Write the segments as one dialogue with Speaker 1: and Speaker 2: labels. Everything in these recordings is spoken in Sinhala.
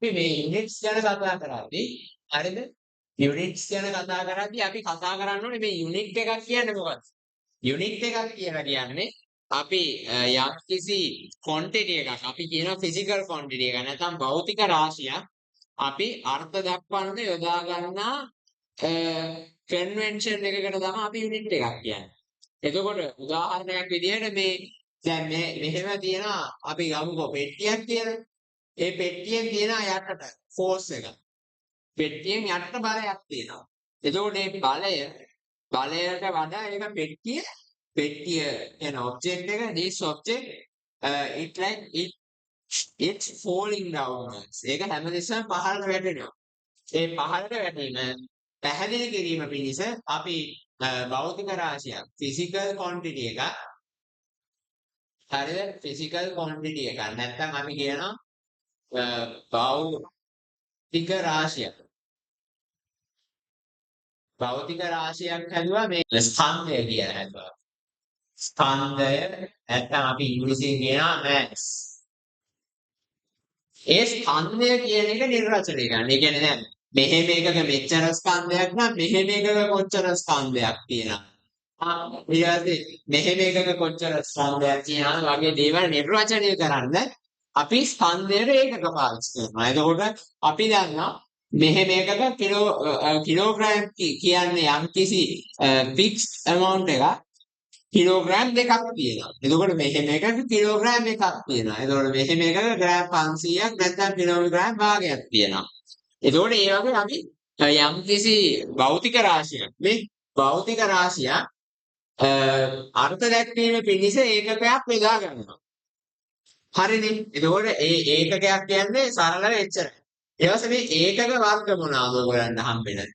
Speaker 1: අපි මේ යුනිට්ස් ගැන කතා කරද්දී හරිද? යුනිට්ස් ගැන කතා කරද්දී අපි කතා කරන්න ඕනේ මේ යුනිට් එකක් කියන්නේ මොකක්ද? යුනිට් එකක් කියලා කියන්නේ අපි යම්කිසි ක්වොන්ටිටි එකක් අපි කියනවා ෆිසිකල් ක්වොන්ටිටි එක නැත්නම් භෞතික රාශියක් අපි අර්ථ දක්වන්න යොදා ගන්නා කන්වෙන්ෂන් එකකට තමයි අපි යුනිට් එකක් කියන්නේ. එතකොට උදාහරණයක් විදිහට මේ දැන් මෙහෙම තියෙනවා අපි ගමුකෝ පෙට්ටියක් කියලා. ඒ පෙට්ටියෙන් තියෙන යටට ෆෝස් එක. පෙට්ටියෙන් යටට බලයක් තියෙනවා. එතකොට මේ බලයට වඩා ඒක පෙට්ටිය එන ඔබ්ජෙක්ට් එක this object it's falling downwards. ඒක හැමතිස්සෙම පහළට වැටෙනවා. ඒ පහළට වැටීම පැහැදිලි කිරීම පිණිස අපි භෞතික රාශියක් ෆිසිකල් ක්වොන්ටිටි එකක් හරිද ෆිසිකල් ක්වොන්ටිටි එකක් නැත්නම් අපි කියනවා භෞතික රාශියක් හැදුවා මේ ස්කන්ධය කියලා හැදුවා. ස්කන්ධය නැත්නම් අපි ඉංග්‍රීසියෙන් කියනවා mass. ඒ ස්කන්ධය කියන එක නිර්වචනය ගන්න. ඒ කියන්නේ දැන් මෙහෙම එකක මෙච්චර ස්කන්ධයක් නම් මෙහෙම එකක කොච්චර ස්කන්ධයක් තියෙනවා. ඊළඟට මෙහෙම එකක කොච්චර ස්කන්ධයක් තියෙනවා වගේ දේවල් නිර්වචනය කරන්න අපි ස්කන්ධයට ඒකක පාවිච්චි කරනවා. එතකොට අපි දන්නවා මෙහෙම එකක කිලෝග්‍රෑම් කියන්නේ යම්කිසි ෆික්ස්ඩ් amount එකක් කිලෝග්‍රෑම් දෙකක් තියෙනවා. එතකොට මෙහෙම එකක කිලෝග්‍රෑම් එකක් තියෙනවා. එතකොට මෙහෙම එකක ග්‍රෑම් 500ක් නැත්නම් කිලෝග්‍රෑම් භාගයක් තියෙනවා. එතකොට ඒ වගේ අපි යම්කිසි භෞතික රාශියක් මේ භෞතික රාශියක් අර්ථ දැක්වීම පිණිස ඒකකයක් බෙදා ගන්නවා. හරිනේ. එතකොට ඒ ඒකකයක් කියන්නේ සරලව එච්චරයි. ඊට පස්සේ මේ ඒකක වර්ග මොනවාද ඔයගලන්ට හම්බෙන්නේ?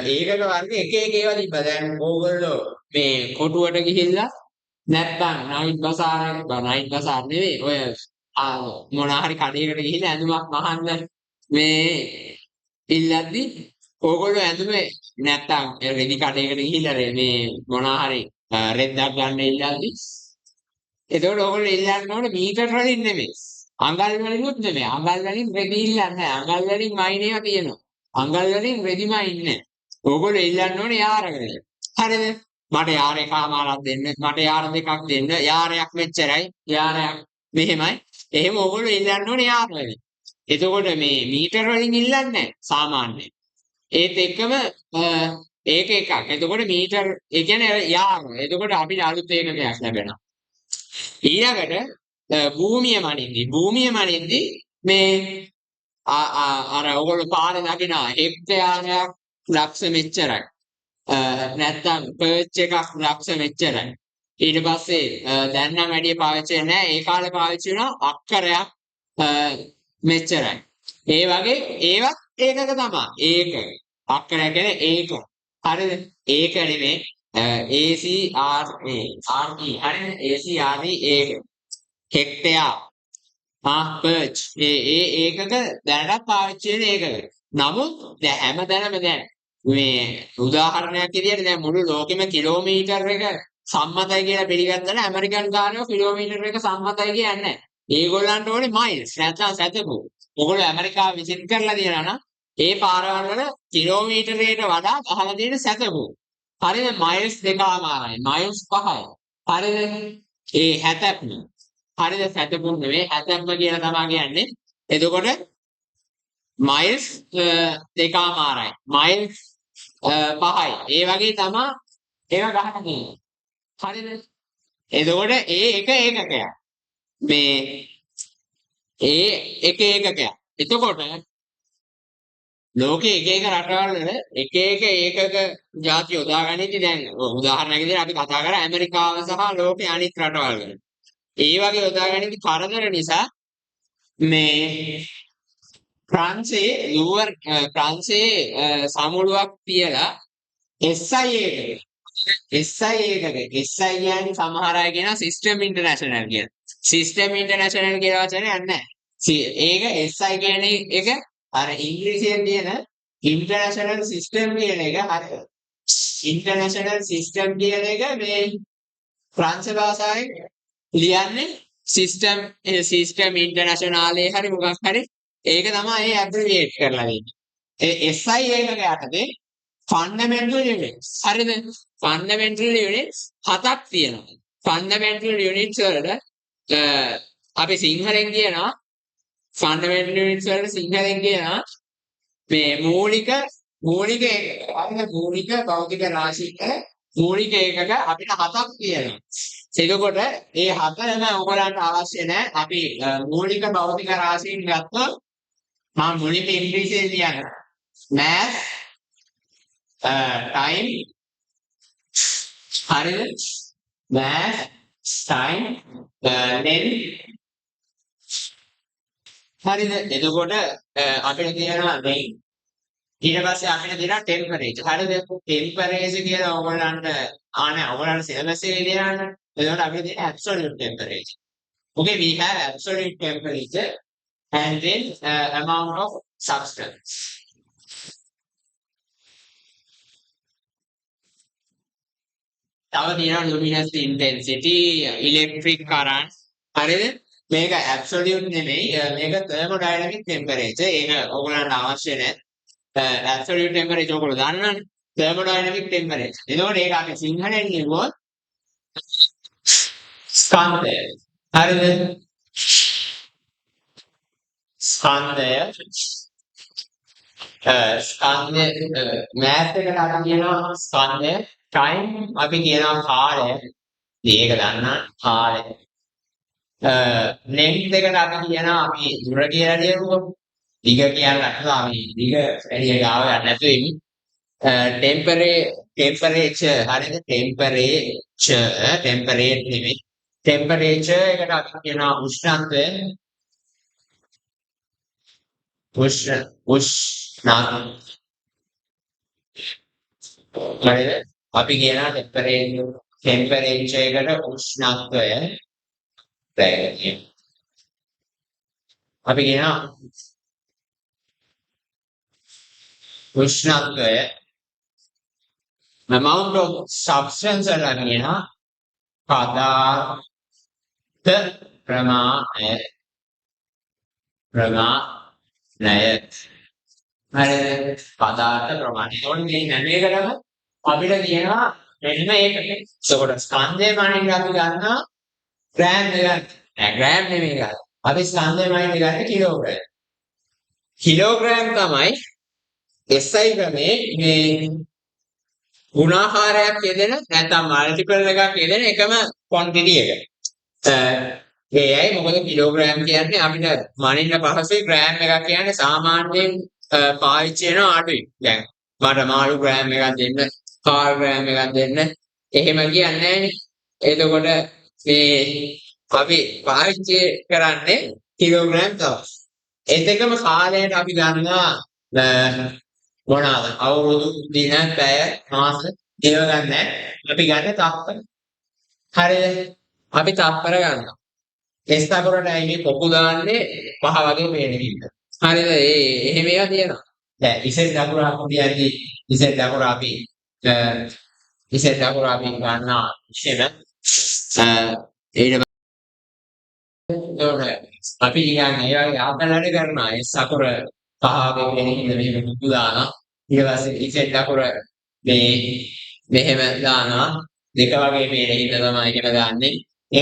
Speaker 1: ඒකක වර්ග එක ඒවා තිබ්බා. දැන් ඕගොල්ලෝ මේ කොටුවට ගිහිල්ලා නැත්තම් නයිට් බසාර නෙවෙයි ඔය මොන හරි කඩේකට ගිහිල්ලා ඇඳුමක් මහන්න මේ ඉල්ලද්දි ඕගොල්ලෝ ඇඳුමේ නැත්තම් රෙදි කඩේකට ගිහිල්ලා මේ මොන හරි රෙද්දක් ගන්න ඉල්ලද්දි එතකොට ඕගොල්ලෝ ඉල්ලන්න ඕනේ මීටර වලින් නෙමෙයි අඟල් වලිනුත් නෙමෙයි අඟල් වලින් රෙදි ඉල්ලන්නේ නැහැ අඟල් වලින් මයින් ඒවා තියෙනවා අඟල් වලින් රෙදිම ඉන්නේ ඕගොල්ලෝ ඉල්ලන්න ඕනේ යාරකට හරිද මට යාර එකමාරක් දෙන්න මට යාර දෙකක් දෙන්න යාරයක් මෙච්චරයි යාරයක් මෙහෙමයි එහෙම ඕගොල්ලෝ ඉල්ලන්න ඕනේ යාර වලින් එතකොට මේ මීටර වලින් ඉල්ලන්නේ නැහැ සාමාන්‍යයෙන් ඒත් එක්කම ඒක එකක් එතකොට මීටර ඒ කියන්නේ යාර එතකොට අපිට අලුත් ඒකකයක් ලැබෙනවා ඊළඟට භූමිය මනින්දි මේ අර ඔයගොල්ලෝ පාරේ නගිනා හෙක්ටයාරයක් ලක්ෂ මෙච්චරයි නැත්තම් පර්ච් එකක් ලක්ෂ මෙච්චරයි ඊට පස්සේ දැන් නම් වැඩි පාවිච්චි නැහැ ඒ කාලේ පාවිච්චි වුණා අක්කරයක් මෙච්චරයි ඒ වගේ ඒවත් ඒකක තමයි ඒක අක්කරය කියන්නේ ඒක හරිද ඒක නෙමෙයි ACRE හරිද ACRE ඒක හෙක්ටයාර් පර්ච් ඒකක දැනට පාවිච්චි වෙන ඒකක නමුත් දැන් හැමතැනම දැන් මේ උදාහරණයක් විදියට දැන් මුළු ලෝකෙම කිලෝමීටර් එක සම්මතයි කියලා පිළිගත්තම ඇමරිකන් ගානෝ කිලෝමීටර් එක සම්මතයි කියන්නේ නැහැ. ඒගොල්ලන්ට ඕනේ මයිල්ස් නැත්නම් සැතපු. ඔයගොල්ලෝ ඇමරිකාව විසිට් කරලා තියෙනවා නම් ඒ පාරවල් වල කිලෝමීටරයට වඩා ගහලා තියෙන සැතපු. හරිද මයිල්ස් 2මාරයි. මයිල්ස් 5යි. හරිද? ඒ 70. හරිද සැතපු නෙවෙයි 70 කියලා තමයි කියන්නේ. එතකොට මයිල්ස් 2මාරයි. මයිල්ස් 5යි. ඒ වගේ තමයි ඒවා ගහන්න තියෙන්නේ. හරිද? එතකොට ඒ එක ඒකකයක්. මේ ඒ එක ඒකකයක්. එතකොට ලෝකයේ එක රටවල් වල එක ඒකක ಜಾති යොදාගන්නේ දැන් උදාහරණයක් විදිහට අපි කතා කරා ඇමරිකාව සහ ලෝකයේ අනිත් රටවල් වල. ඒ වගේ යොදාගන්නේ කරදර නිසා මේ ප්‍රංශයේ සමුළුවක් තියලා SI කියන්නේ සමහර අය කියන සිස්ටම් ඉන්ටර්නැෂනල් කියන. සිස්ටම් ඉන්ටර්නැෂනල් කියලා වචනේ නැහැ. ඒක SI කියන එක අර ඉංග්‍රීසියෙන් තියෙන ඉන්ටර්නැෂනල් සිස්ටම් කියන එක හරිය. ඉන්ටර්නැෂනල් සිස්ටම් කියන එක මේ ප්‍රංශ භාෂාවෙන් ලියන්නේ සිස්ටම් ඉන්ටර්නැෂනල්ේ හරි මොකක් හරි ඒක තමයි ඒ ඇබ්‍රිවියේට් කරලා දෙන්නේ. ඒ SI එකක යටතේ ෆන්ඩමෙන්ටල් යුනිට්ස්. හරිද? ෆන්ඩමෙන්ටල් යුනිට්ස් 7ක් තියෙනවා. ෆන්ඩමෙන්ටල් යුනිට්ස් වලට අපි සිංහලෙන් කියනවා ෆන්ඩමෙන්ටල් යුනිට්ස් වලට සිංහලෙන් කියනවා මේ මූලික භෞතික රාශියක මූලික ඒකක අපිට 7ක් තියෙනවා. එතකොට මේ 7ම ඔයගලන්ට අවශ්‍ය නැහැ. අපි මූලික භෞතික රාශීන් ගත්තොත් මම මුලින්ම ඉංග්‍රීසියෙන් කියනවා. mass time හරිද? mass time length හරිද? එතකොට අපිට කියනවා මේ ඊට පස්සේ අපිට දෙනවා ටෙම්පරේචර්. හරිද? ටෙම්පරේචර් කියලා ඔයගලන්ට ඔයගලන්ට සිලබස් එකේ දෙනවනේ. එතකොට අපිට දෙන absolute temperature. Okay, we have absolute temperature and then amount of substance. තව තියෙනවා luminous intensity, electric current. හරිද? මේක absolute නෙමෙයි. මේක thermodynamic temperature. ඒක ඔයගලන්ට අවශ්‍ය නැහැ. absolute temperature ඔයගොල්ලෝ දන්නවනේ. thermodynamic temperature. එතකොට ඒක අපි සිංහලෙන් කියවුවොත් ස්කන්ධය. හරිද? ස්කන්ධය මෑත් එකට අපි කියනවා ස්කන්ධය. ටයිම් අපි කියනවා කාලය. මේක දන්නා කාලය. ලෙන්ත් එකට අපි කියනවා අපි දුර කියලා කියමුකෝ. දිග කියන්නේ අපි දිග එළිය ගාව ගන්න නැතුව ඉමු. ටෙම්පරේචර් හරිද? ටෙම්පරේට් නෙමෙයි. ටෙම්පරේචර් එකට අපි කියනවා උෂ්ණත්වය. උෂ්ණත්වය හරිද? අපි කියනවා ටෙම්පරේචර් එකට උෂ්ණත්වය. අපි කියනවා උෂ්ණත්වය amount of substance වල කියනවා පදාර්ථ ප්‍රමාණය. හරිද? පදාර්ථ ප්‍රමාණය. ඒකෝනේ මේ හැම එකටම අපිට කියනවා මෙන්න මේක. ඒකට ස්කන්ධය මානින්න අපි ගන්නවා ග්‍රෑම් එක. ග්‍රෑම් නෙමෙයි ගන්න. අපි ස්කන්ධය මානින්න ගන්නේ කිලෝග්‍රෑම්. කිලෝග්‍රෑම් තමයි SI ක්‍රමේ මේ ගුණාකාරයක් යෙදෙන නැත්නම් මල්ටිපල් එකක් යෙදෙන එකම ක්වොන්ටිටි එක. ඒයි මොකද කිලෝග්‍රෑම් කියන්නේ අපිට මනින්න පහසුයි. ග්‍රෑම් එකක් කියන්නේ සාමාන්‍යයෙන් පාවිච්චි වෙන අඩුයි. දැන් මට මාළු ග්‍රෑම් එකක් දෙන්න, කාල් ග්‍රෑම් එකක් දෙන්න එහෙම කියන්නේ නැහැනේ. එතකොට මේ අපි පාවිච්චි කරන්නේ කිලෝග්‍රෑම් තමයි. එතකම කාලයට අපි ගන්නවා මොනවාද? අවුරුදු, දින, පැය, මාස ඒව ගන්න. අපි ගන්න තප්පර. හරිද? අපි තප්පර ගන්නවා. එස්තපරට ඇයි පොකු දාන්නේ 5 වගේ පේන විදිහට. හරිද? එහෙම ඒවා තියෙනවා. දැන් ඉසෙල් දකුර අපි කියන්නේ ඉසෙල් දකුර අපි ගන්නවා ඉස්සෙල්ලා ඊට අපි කියන්නේ ඒ වගේ ආකලන කරනවා. ඒ සකුර පහගේ වෙනින්ද මෙහෙම දුක දානවා. ඊට පස්සේ ඉසෙල් දකුර මෙහෙම දානවා. දෙක වගේ පේන හින්දා තමයි එහෙම දාන්නේ.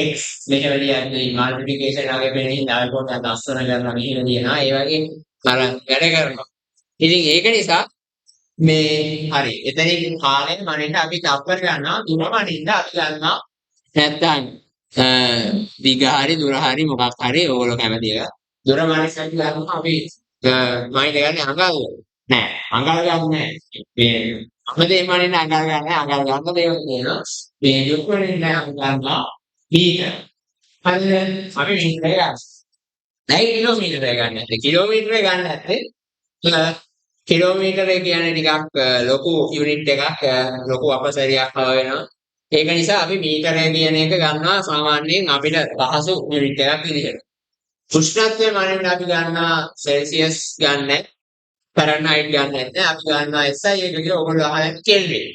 Speaker 1: x මෙහෙම ලියන්නේ මල්ටිප්ලිකේෂන් වගේ පේන හින්දා ආයෙ පොඩ්ඩක් අස්සන කරලා මෙහෙම ලියනවා. ඒ වගේ අර වැඩ කරනවා. ඉතින් ඒක නිසා මේ හරි එතනින් කාලේ මනින්න අපි තප්පර ගන්නවා. දුර මනින්න අපි ගන්නවා නැත්තම් දිග හරි දුර හරි මොකක් හරි ඕගොල්ලෝ කැමති එක. දුර මනින්න ගන්නවා අපි මයින්ඩ් ගන්නේ අඟල් නෑ. අඟල් ගන්නෑ. මේ අපදේ මනින්න අඟල් ගන්නෑ. අඟල් ගන්න දේවල් කියනවා. මේ යුක් වෙනින්න ගන්නවා මීටර. හරිද? අපි මීටර ගන්නවා. නැයි කිලෝමීටර ගන්න නැත්තේ. කිලෝමීටර ගන්න නැත්තේ කිලෝමීටර කියන්නේ ටිකක් ලොකු යුනිට් එකක් ලොකු අපසරියක් හව වෙනවා. ඒක නිසා අපි මීටරය කියන එක ගන්නවා සාමාන්‍යයෙන් අපිට පහසු යුනිට් එකක් විදිහට. උෂ්ණත්වය මනින්න අපි ගන්නවා සෙල්සියස් ගන්න, ෆැරන්හයිට් ගන්න නැත්නම් අපි ගන්නවා SI එක කියලා ඔයගොල්ලෝ අහලා කෙල්වින්.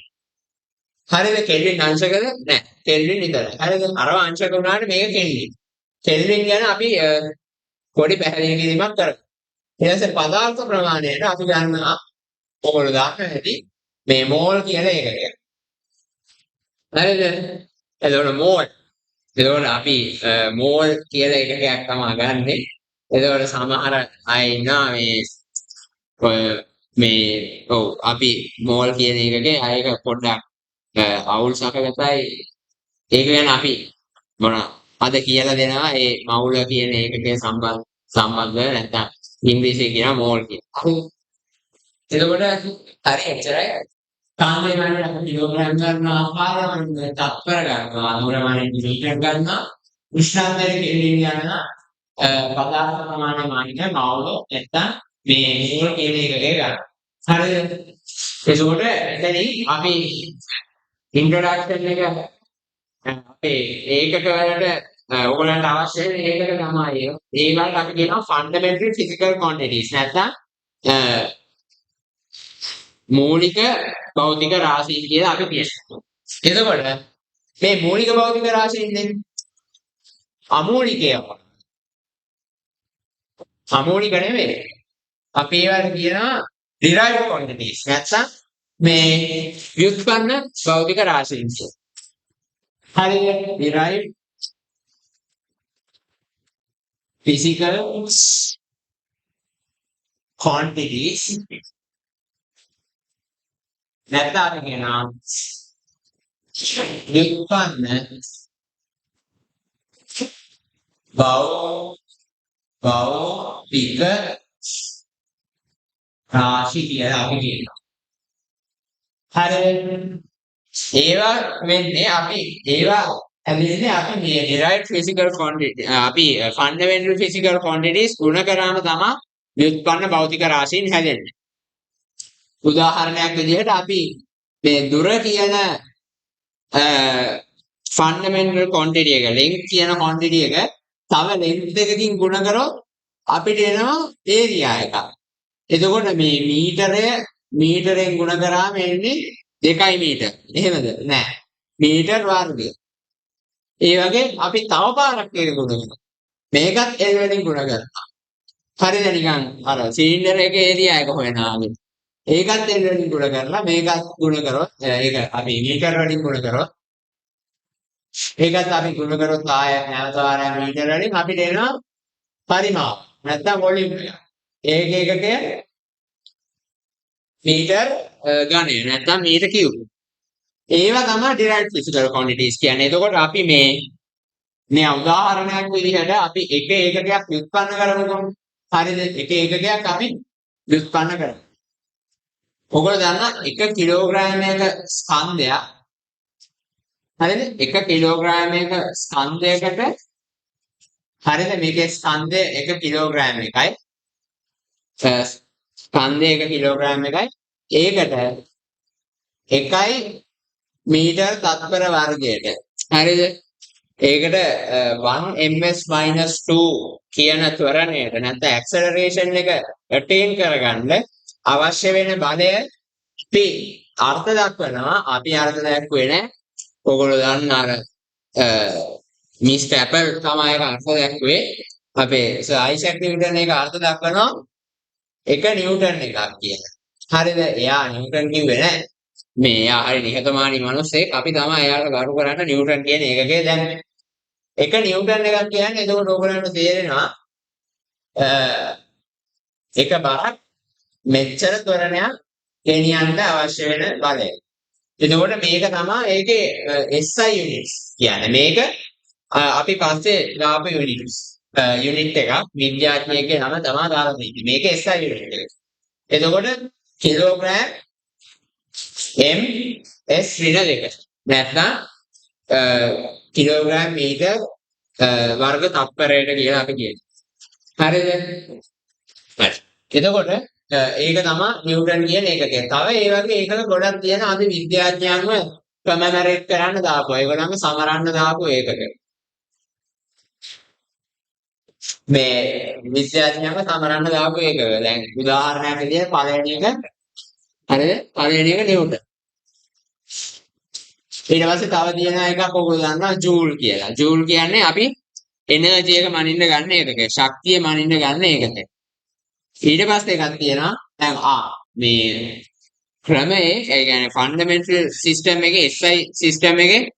Speaker 1: හරිද? කෙල්වින් අංශකද? නැහැ. කෙල්වින් විතරයි. හරිද? අරව අංශක වුණාට මේක කෙල්වින්. කෙල්වින් ගැන අපි පොඩි පැහැදිලි කිරීමක් කරමු. ඊට පස්සේ පදාර්ථ ප්‍රමාණයට අපි ගන්නවා ඔයගොල්ලෝ දන්න හැටි මේ මෝල් කියන එකක. හරිද? එතකොට මෝල්. එතකොට අපි මෝල් කියලා එකකයක් තමයි ගන්නෙ. එතකොට සමහර අය ඉන්නවා ඔව් අපි මෝල් කියන එකකේ අයක පොඩ්ඩක් අවුල් සහගතයි. ඒක ගැන අපි අද කියලා දෙනවා ඒ මවුල කියන එකකේ සම්බන්ධව නැත්නම් ඉංග්‍රීසියෙන් කියනවා මෝල් කියලා. එතකොට හරි එච්චරයි. කාන්දේ මන්නේ අපි කිලෝග්‍රෑම් ගන්නවා, ආහාර මන්නේ තත්පර ගන්නවා, අනුර මන්නේ මීටර ගන්නවා, උෂ්ණාන්තයේ කෙලින් යනවා, පදාර්ථ ප්‍රමාණය මන්නේ මවුල නැත්නම් මේ මෝල් කියන එකකේ ගන්න. හරිද? එතකොට එතනින් අපි ඉන්ට්‍රොඩක්ෂන් එක අපේ ඒකක වලට ඔයගොල්ලන්ට අවශ්‍ය වෙන ඒකක තමයි ඒකට අපි කියනවා ෆන්ඩමෙන්ටල් ෆිසිකල් ක්වොන්ටිටිස් නැත්නම් මූලික භෞතික රාශීන් කියලා අපි කියනවා. එතකොට මේ මූලික භෞතික රාශීන්නේ අමූලික නෙමෙයි. අපි ඒවට කියනවා derived quantities නැත්නම් මේ ව්‍යුත්පන්න භෞතික රාශීන් කියලා. හරියට derived physical quantities නැත්නම් අපි කියනවා ව්‍යුත්පන්න භෞතික රාශි කියලා අපි කියනවා. හරියට ඒවා වෙන්නේ අපි හැදෙන්නේ අපි මේ derived physical quantity අපි fundamental physical quantities ගුණ කරාම තමයි ව්‍යුත්පන්න භෞතික රාශීන් හැදෙන්නේ. උදාහරණයක් විදිහට අපි මේ දුර කියන fundamental quantity එක length කියන quantity එක තව length එකකින් ගුණ කරොත් අපිට එනවා area එකක්. එතකොට මේ මීටරයෙන් ගුණ කරාම එන්නේ 2 මීටර. එහෙමද? නෑ. මීටර වර්ගය. ඒ වගේ අපි තව පාරක් එක ගුණ කරනවා. මේකත් L වලින් ගුණ කරනවා. හරිද නිකන් අර සිලින්ඩර් එකේ ඒරියා එක හොයනවා වගේ. ඒකත් L වලින් ගුණ කරලා මේකත් ගුණ කරොත් ඒක අපි මීටර වලින් ගුණ කරොත් ඒකත් අපි ගුණ කරොත් ආය නැවත වාරයක් මීටර වලින් අපිට එනවා පරිමාව. නැත්නම් වොලියුම් එක. ඒක එකක මීටර ඝනය නැත්නම් මීටර කියුබ්. ඒවා තමයි derived physical quantities කියන්නේ. එතකොට අපි මේ උදාහරණයක් විදිහට අපි එක ඒකකයක් ව්‍යුත්පන්න කරමුකෝ. හරිද? එක ඒකකයක් අපි ව්‍යුත්පන්න කරමු. ඔයගොල්ලෝ දන්නා 1 කිලෝග්‍රෑමයක ස්කන්ධයක් හරිද? 1 කිලෝග්‍රෑමයක ස්කන්ධයකට හරිද? මේකේ ස්කන්ධය 1 කිලෝග්‍රෑම් එකයි. ස්කන්ධය 1 කිලෝග්‍රෑම් එකයි. ඒකට 1 මීටර තත්පර වර්ගයට. හරිද? ඒකට 1 ms-2 කියන ත්වරණයට නැත්නම් ඇක්සලරේෂන් එක attain කරගන්න අවශ්‍ය වෙන බලය අපි අර්ථ දක්වනවා. අපි අර්ථ දක්වුවේ නැහැ. ඔයගොල්ලෝ දන්න අර මිස්ටර් ඇපල් තමයි ඒක අර්ථ දක්වුවේ. අපේ සර් අයිසැක් නිව්ටන් ඒක අර්ථ දක්වනවා 1 නිව්ටන් එකක් කියලා. හරිද? එයා නිව්ටන් කිව්වේ නැහැ. මේ එයා හරි නිහතමානී මිනිස්සෙක්. අපි තමයි එයාට ගරු කරන්න නිව්ටන් කියන එකකේ දැම්මේ. 1 නිව්ටන් එකක් කියන්නේ එතකොට ඔයගොල්ලන්ට තේරෙනවා එක බරක් මෙච්චර ත්වරණයක් ගෙනියන්න අවශ්‍ය වෙන බලය. එතකොට මේක තමයි ඒකේ SI යුනිට්ස් කියන්නේ. මේක අපි පස්සේ දාපු යුනිට්ස්. යුනිට් එකක් විද්‍යාඥයෙක්ගේ නම තමයි දාලා තියෙන්නේ. මේක SI යුනිට් එක. එතකොට කිලෝග්‍රෑම් ms ඍණ 2 නැත්නම් කිලෝග්‍රෑම් මීටර වර්ග තත්පරයට කියලා අපි කියනවා. හරිද? හරි. එතකොට ඒක තමයි නිව්ටන් කියන එකකේ. තව ඒ වගේ ඒකල ගොඩක් තියෙන අද විද්‍යාඥයන්ව කමෙමරේට් කරන්න දාපුවා. ඒගොල්ලන්ව සමරන්න දාපු ඒකක. මේ විද්‍යාඥයන්ව සමරන්න දාපු ඒකක. දැන් උදාහරණයක් විදිහට පළවෙනි එක හරිද? පළවෙනි එක නිව්ටන්. ඊට පස්සේ තව තියෙන එකක් ඔයගොල්ලෝ දන්නවා ජූල් කියලා. ජූල් කියන්නේ අපි එනර්ජි එක මනින්න ගන්න එකක. ශක්තිය මනින්න ගන්න එකක. ඊට පස්සේ එකක් තියෙනවා දැන් මේ ක්‍රමයේ ඒ කියන්නේ ෆන්ඩමෙන්ටල් සිස්ටම් එකේ SI සිස්ටම් එකේ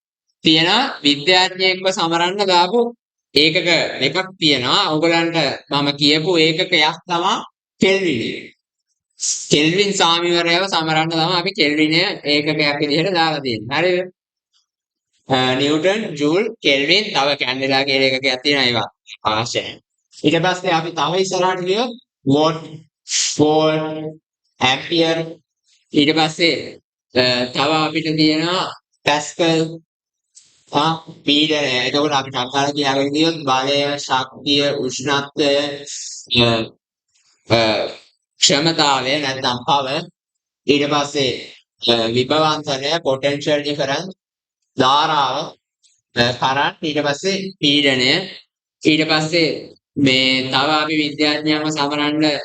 Speaker 1: තියෙන විද්‍යාඥයෙක්ව සමරන්න දාපු ඒකක එකක් තියෙනවා. ඔයගලන්ට මම කියපු ඒකකයක් තමයි කෙල්වින්. කෙල්වින් සාමිවරයව සමරන්න තමයි අපි කෙල්විනය ඒකකයක් විදිහට දාලා තියෙන්නේ. හරිද? නිව්ටන්, ජූල්, කෙල්වින් තව කැන්ඩෙලා කියලා එකකයක් තියෙනවා ඒවා අවශ්‍යයි. ඊට පස්සේ අපි තව ඉස්සරහට ගියොත් වෝට්, වෝල්ට්, ඇම්පියර් ඊට පස්සේ තව අපිට තියෙනවා පැස්කල් පීඩනය. එතකොට අපි ටක්කාර කියාගෙන ගියොත් බලය, ශක්තිය, උෂ්ණත්වය, ක්ෂමතාවය නැත්නම් power ඊට පස්සේ විභවාන්තරය, potential difference, ධාරාව, කරන්ට් ඊට පස්සේ පීඩනය ඊට පස්සේ මේ තව අපි විද්‍යාඥයන්ව සමරන්න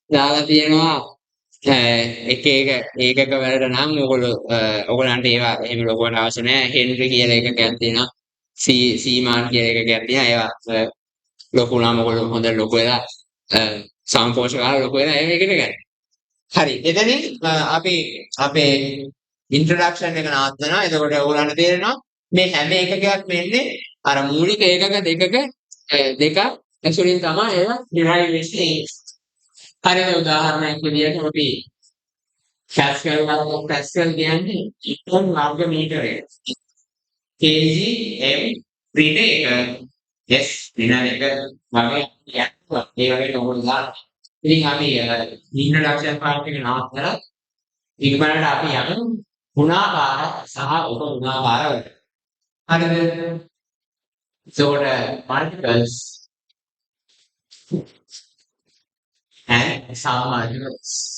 Speaker 1: දාලා තියෙනවා එක ඒකක වලට නම් ඔයගොල්ලන්ට ඒවා එහෙම ලොකුවට අවශ්‍ය නැහැ. හෙන්රි කියලා එකකයක් තියෙනවා. සීමාන් කියලා එකකයක් තියෙනවා. ඒවා ලොකු නම් ඔයගොල්ලෝ හොඳ ලොකු වෙලා සම්පෝෂකාල ලොකු වෙලා ඒකට ගන්න. හරි. එතනින් අපි අපේ ඉන්ට්‍රොඩක්ෂන් එක නවත්වනවා. එතකොට ඔයගොල්ලන්ට තේරෙනවා මේ හැම එකකයක් වෙන්නේ අර මූලික ඒකක දෙක ඇසුරින් තමයි ඒවා ඩිරයිව් වෙන්නේ. හරිද? උදාහරණයක් විදියට අපි පැස්කල් ගත්තොත් පැස්කල් කියන්නේ ඉක්කොන් වර්ග මීටරය. kg m ඍණ එක s ඍණ එක වගේ යනවා. ඒ වගේ නෝන දාන්න. ඉතින් අපි ඉන්ට්‍රොඩක්ෂන් පාර්ට් එක නවත්තලා ඊගොල්ලන්ට අපි යමු ගුණාකාර සහ උප ගුණාකාර වලට. හරිද? ඒකට multiples and some multiples.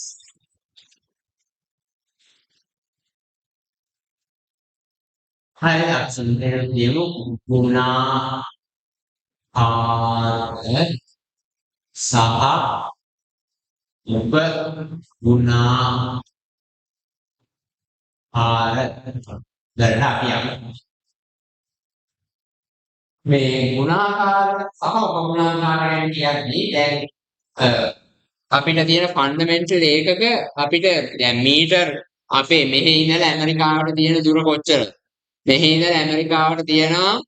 Speaker 1: හරි අක්ෂරයෙන් කියමු ගුණාකාර සහ උප ගුණාකාර වලට අපි යමු. මේ ගුණාකාර සහ උප ගුණාකාරයන් කියන්නේ දැන් අපිට තියෙන ෆන්ඩමෙන්ටල් ඒකක අපිට දැන් මීටර් අපේ මෙහි ඉඳලා ඇමරිකාවට තියෙන දුර කොච්චරද? මෙහි ඉඳලා ඇමරිකාවට තියෙනවා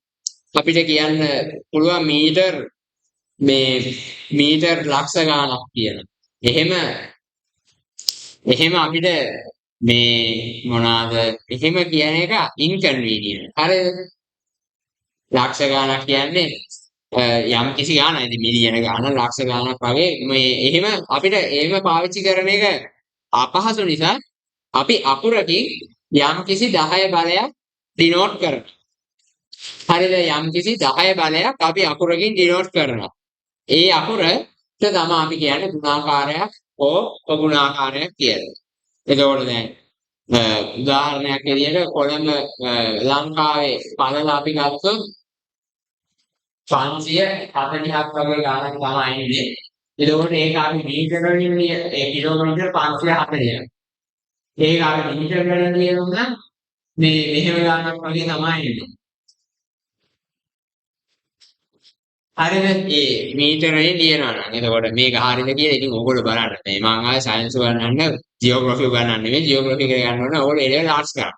Speaker 1: අපිට කියන්න පුළුවන් මීටර් ලක්ෂ ගාණක් කියලා. එහෙම අපිට මේ මොනවාද එහෙම කියන එක ඉන්කන්වීනියන්ට්. හරිද? ලක්ෂ ගාණක් කියන්නේ යම් කිසි ගාණක් ඉතින් මිලියන ගාණ ලක්ෂ ගාණක් වගේ මේ එහෙම අපිට එහෙම පාවිච්චි කරන එක අපහසු නිසා අපි අකුරකින් යම් කිසි 10 බලයක් ඩිනෝට් කරනවා. හරිද? යම් කිසි 10 බලයක් අපි අකුරකින් ඩිනෝට් කරනවා. ඒ අකුරට තමයි අපි කියන්නේ ගුණාකාරයක් හෝ උපගුණාකාරයක් කියලා. එතකොට දැන් උදාහරණයක් විදිහට කොළඹ ලංකාවේ පළල අපි ගත්තොත් 540ක් වගේ ගානක් තමයි ඉන්නේ. එතකොට ඒක අපි මීටර වලින් කිලෝමීටර 540ක්. ඒක අපි මීටර වලින් කියනවා මේ මෙහෙම ගානක් වගේ තමයි ඉන්නේ. හරිද? ඒ මීටරේ ලියනවා නම් එතකොට මේක හරියද කියලා ඉතින් ඕගොල්ලෝ බලන්න. මේ මම ආයේ සයන්ස් උගන්වන්න ජියෝග්‍රැෆි උගන්වන්න නෙමෙයි ජියෝග්‍රැෆි එක ගන්න ඕන ඕගොල්ලෝ ඒ ලෙවල් ආර්ට්ස් කරා.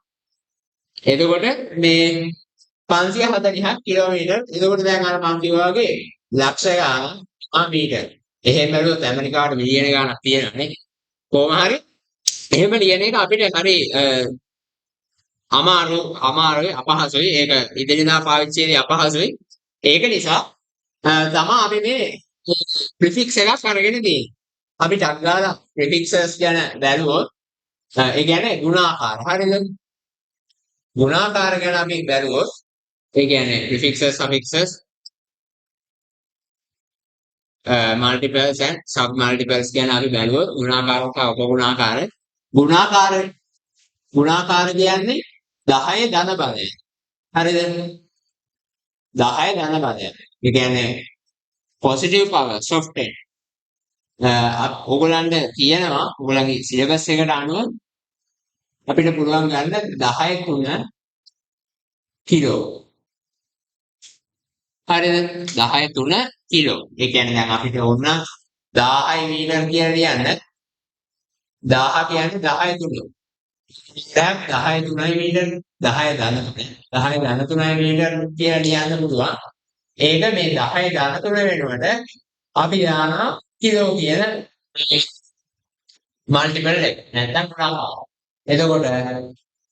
Speaker 1: එතකොට මේ 540ක් කිලෝමීටර්. එතකොට දැන් අර මම කිව්වා වගේ ලක්ෂ ගාණක් මීටර. එහෙම බැලුවොත් ඇමරිකාවට මිලියන ගාණක් තියෙනවා නේ. කොහොම හරි එහෙම ලියන එක අපිට හරි අමාරුයි අපහසුයි. ඒක ඉදිරියදා පාවිච්චියේදී අපහසුයි. ඒක නිසා තමයි අපි මේ ප්‍රිෆික්ස් එකක් අරගෙන තියෙන්නේ. අපි ටක් ගාලා ප්‍රිෆික්සස් ගැන බැලුවොත් ඒ කියන්නේ ගුණාකාර. හරිද? ගුණාකාර ගැන අපි බැලුවොත් ඒ කියන්නේ prefixes suffixes multiples and submultiples ගැන අපි බැලුවොත් ගුණාකාර සහ උපගුණාකාර ගුණාකාර කියන්නේ 10 ධන බලය. හරිද? 10 ධන බලය. ඒ කියන්නේ positive power soft 10. ඕගොල්ලන්ට තියෙනවා ඕගොල්ලන්ගේ සිලබස් එකට අනුව අපිට පුළුවන් ගන්න 10 3 කිලෝ. හරිද? 10 3 කිලෝ. ඒ කියන්නේ දැන් අපිට ඕන 1000 මීටර කියලා ලියන්න 1000 කියන්නේ 10 තුන. දැන් 10 3යි මීටර 10 ධන 3 10 ධන 3යි මීටර කියලා ලියන්න පුළුවන්. ඒක මේ 10 ධන 3 වෙනුවට අපි දානවා කිලෝ කියන මල්ටිපල් එක. නැත්නම් ග්‍රාම්. එතකොට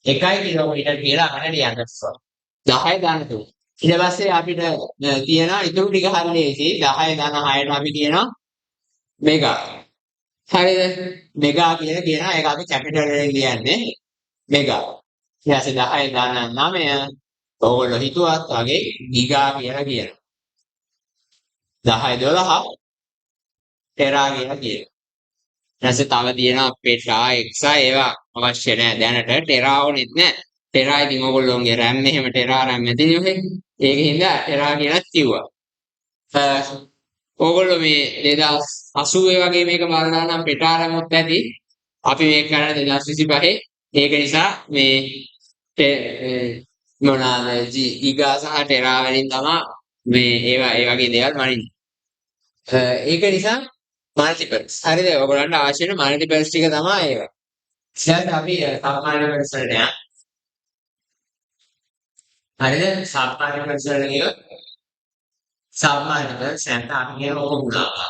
Speaker 1: 1 කිලෝමීටර කියලා අපිට ලියන්න පුළුවන්. 10 ධන 3. ඊට පස්සේ අපිට තියෙනවා ඉතුරු ටික හරිය ලේසි. 10 ධන 6ට අපි කියනවා මෙගා. හරිද? මෙගා කියලා කියනවා. ඒක අපි කැපිටල් වලින් ලියන්නේ මෙගා. ඊට පස්සේ 10 ධන 9 ඕගොල්ලෝ හිතුවත් වගේ ගිගා කියලා කියනවා. 10 12 ටෙරා කියලා කියනවා. ඊට තව තියෙනවා පෙටා එක්සා ඒවා අවශ්‍ය නැහැ දැනට ටෙරා ඕනෙත් නැහැ ටෙරා ඉතින් ඔයගොල්ලෝගේ RAM එහෙම ටෙරා RAM නැතිනේ ඔහේ ඒකින්ද ටෙරා කියලා කිව්වා ඕගොල්ලෝ මේ 2080 වගේ මේක බලනවා නම් පෙටා RAM උත් ඇති අපි මේක කරන්නේ 2025 ඒක නිසා මේ මොනවාද ගිගා සහ ටෙරා වලින් තමයි මේ ඒවා ඒ වගේ දේවල් මනින්නේ ඒක නිසා multiples. හරිද? ඔයගොල්ලන්ට අවශ්‍ය වෙන multiples ටික තමයි ඒවා. ඊට අපි submultiples වලට යනවා. හරිද? submultiples වල ගියොත් submultiples නැත්නම් අපි කියන ඕගොල්ලෝ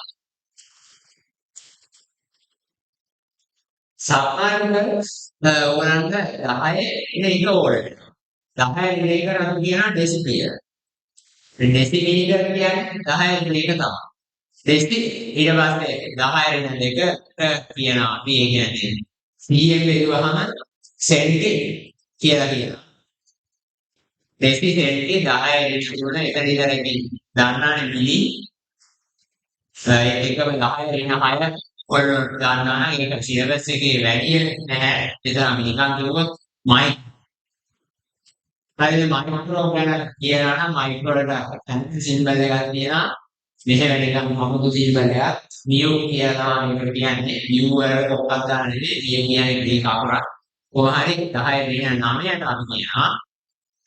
Speaker 1: submultiples ඕගොල්ලන්ට 10 ඉන එක ඕනේ. 10 ඉන එක නම් කියනවා decimeter. decimeter කියන්නේ 10 ඉන එක තමයි. දෙස්ති ඊට පස්සේ 10 වෙන දෙක කියනවා අපි ඒ කියන්නේ cm බෙදුවහම සෙන්ටි කියලා කියනවා. දෙස්ති සෙන්ටි 10 වෙන තුන එතන ඉඳලා දන්නානේ මිලි ඒකම 10 වෙන 6 ඔයගොල්ලෝ දන්නා නම් ඒක සිලබස් එකේ වැඩි නැහැ. එතන අපි නිකන් කිව්වොත් මයි හරිද මයික්‍රෝ ගැන කියනවා නම් මයික්‍රෝ වලට සිම්බල් එකක් තියෙනවා. මෙහෙම නිකන් මොකද සිල්බලයක් නියු කියලා මේකට කියන්නේ නියු වල කොක්කක් දාන්න නෙවෙයි නියු කියන්නේ මේ කකුරක් කොහොම හරි 10 වෙන 9ට අපි කියනවා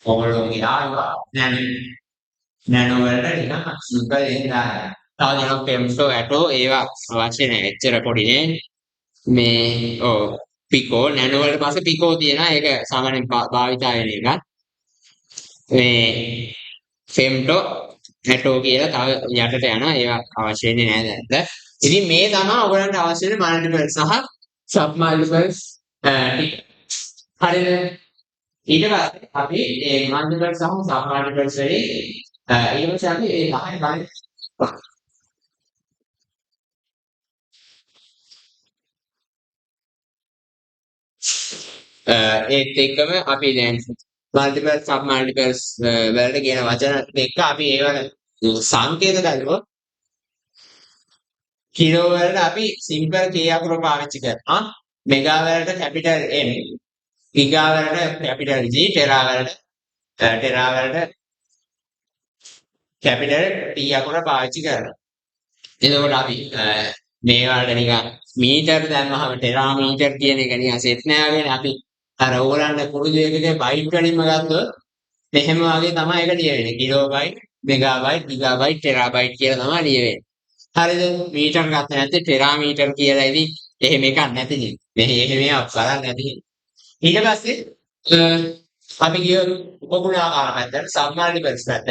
Speaker 1: ඔයගොල්ලෝගේ ආවා නැනෝ වලට නිකන් සිම්බල් එකක් දාන්න. තව දෙයක් පෙම්ස්ටෝ ඇටෝ ඒවා අවශ්‍ය නැහැ. එච්චර පොඩි නේ මේ පිකෝ නැනෝ වලට පස්සේ පිකෝ තියෙනවා. ඒක සාමාන්‍යයෙන් භාවිතා වෙන එකක්. මේ ෆෙම්ටෝ නැටෝ කියලා තව යටට යනවා ඒවා අවශ්‍ය වෙන්නේ නැහැ දැන්. ඉතින් මේ තමයි ඔයගලන්ට අවශ්‍ය වෙන මල්ටිපල්ස් සහ සබ් මල්ටිපල්ස් ටික. හරිද? ඊට පස්සේ අපි මේ මල්ටිපල්ස් සහ සබ් මල්ටිපල්ස් වලින් ඊට පස්සේ අපි මේ 10 බලන්න. ඒත් එක්කම අපි දැන් මල්ටිපල් සබ් මල්ටිපල්ස් වලට කියන වචන එක්ක අපි ඒවල සංකේත ගන්නොත් කිලෝ වලට අපි සිම්පල් K අකුර පාවිච්චි කරනවා මෙගා වලට කැපිටල් M ගිගා වලට කැපිටල් G ටෙරා වලට කැපිටල් T අකුර පාවිච්චි කරනවා එතකොට අපි මේ වලට නිකන් මීටර දැම්මහම ටෙරා මීටර කියන එක නිකන් සෙට් නෑ වගේනේ අපි අර ඕගලන්ට කුරුදු එකකේ බයිට් වලින්ම ගත්තොත් මෙහෙම වගේ තමයි ඒක ලියවෙන්නේ. කිලෝබයිට්, මෙගාබයිට්, ගිගාබයිට්, ටෙරාබයිට් කියලා තමයි ලියවෙන්නේ. හරිද? මීටර ගත්තේ නැත්නම් ටෙරාමීටර කියලා ඉතින් එහෙම එකක් නැතිනේ. මෙහි එහෙම එකක් කරන්නේ නැති. ඊට පස්සේ අපි ගිය උපගුණාකාර පැත්තට සම්මාල්ටිපල්ස් පැත්තට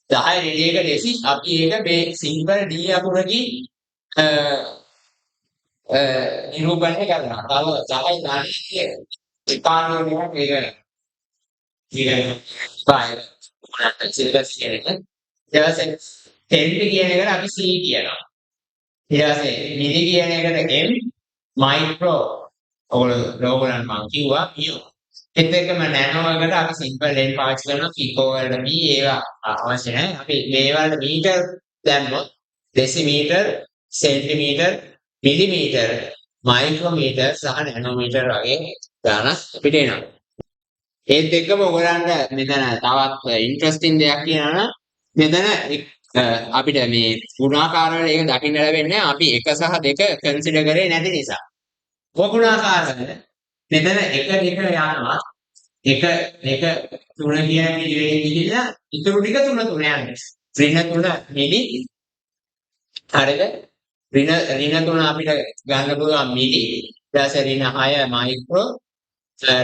Speaker 1: 10 රේඩියක දෙසි අපි ඒක මේ සිම්පල් D අකුරකින් නිරූපණය කරනවා. තව 10 ගානේ එකානෝමියක් මේක පායල උනට සිලබස් කියන එක ඊට පස්සේ ටෙන්ටි කියන එකට අපි C කියනවා ඊට පස්සේ මිලි කියන එකට M මයික්‍රෝ ඕගොල්ලන් මම කිව්වා මියු ඒත් එක්කම නැනෝ එකට අපි සිම්පල් N පාවිච්චි කරනවා පිකෝ වලට B ඒවා අවශ්‍ය නැහැ අපි මේ වලට මීටර දැම්මොත් ඩෙසිමීටර සෙන්ටිමීටර මිලිමීටර මයික්‍රෝමීටර සහ නැනෝමීටර වගේ ගණන් අපිට එනවා ඒත් එක්කම ඔයගලන්ට මෙතන තවත් ඉන්ටරෙස්ටිං දෙයක් කියනවා නම් මෙතන අපිට මේ ගුණාකාර වල ඒක දකින්න ලැබෙන්නේ අපි 1 සහ 2 කන්සිඩර් කරේ නැති නිසා. ගුණාකාර වල මෙතන 1 2 යනවා 1 2 3 කියන පිළිවෙලින් ගිහිල්ලා ඉතුරු ටික 3 3 යන්නේ. ඍණ 3 මිලි හරිද? ඍණ 3 අපිට ගන්න පුළුවන් මිලි. ඊට පස්සේ ඍණ 6 මයික්‍රෝ,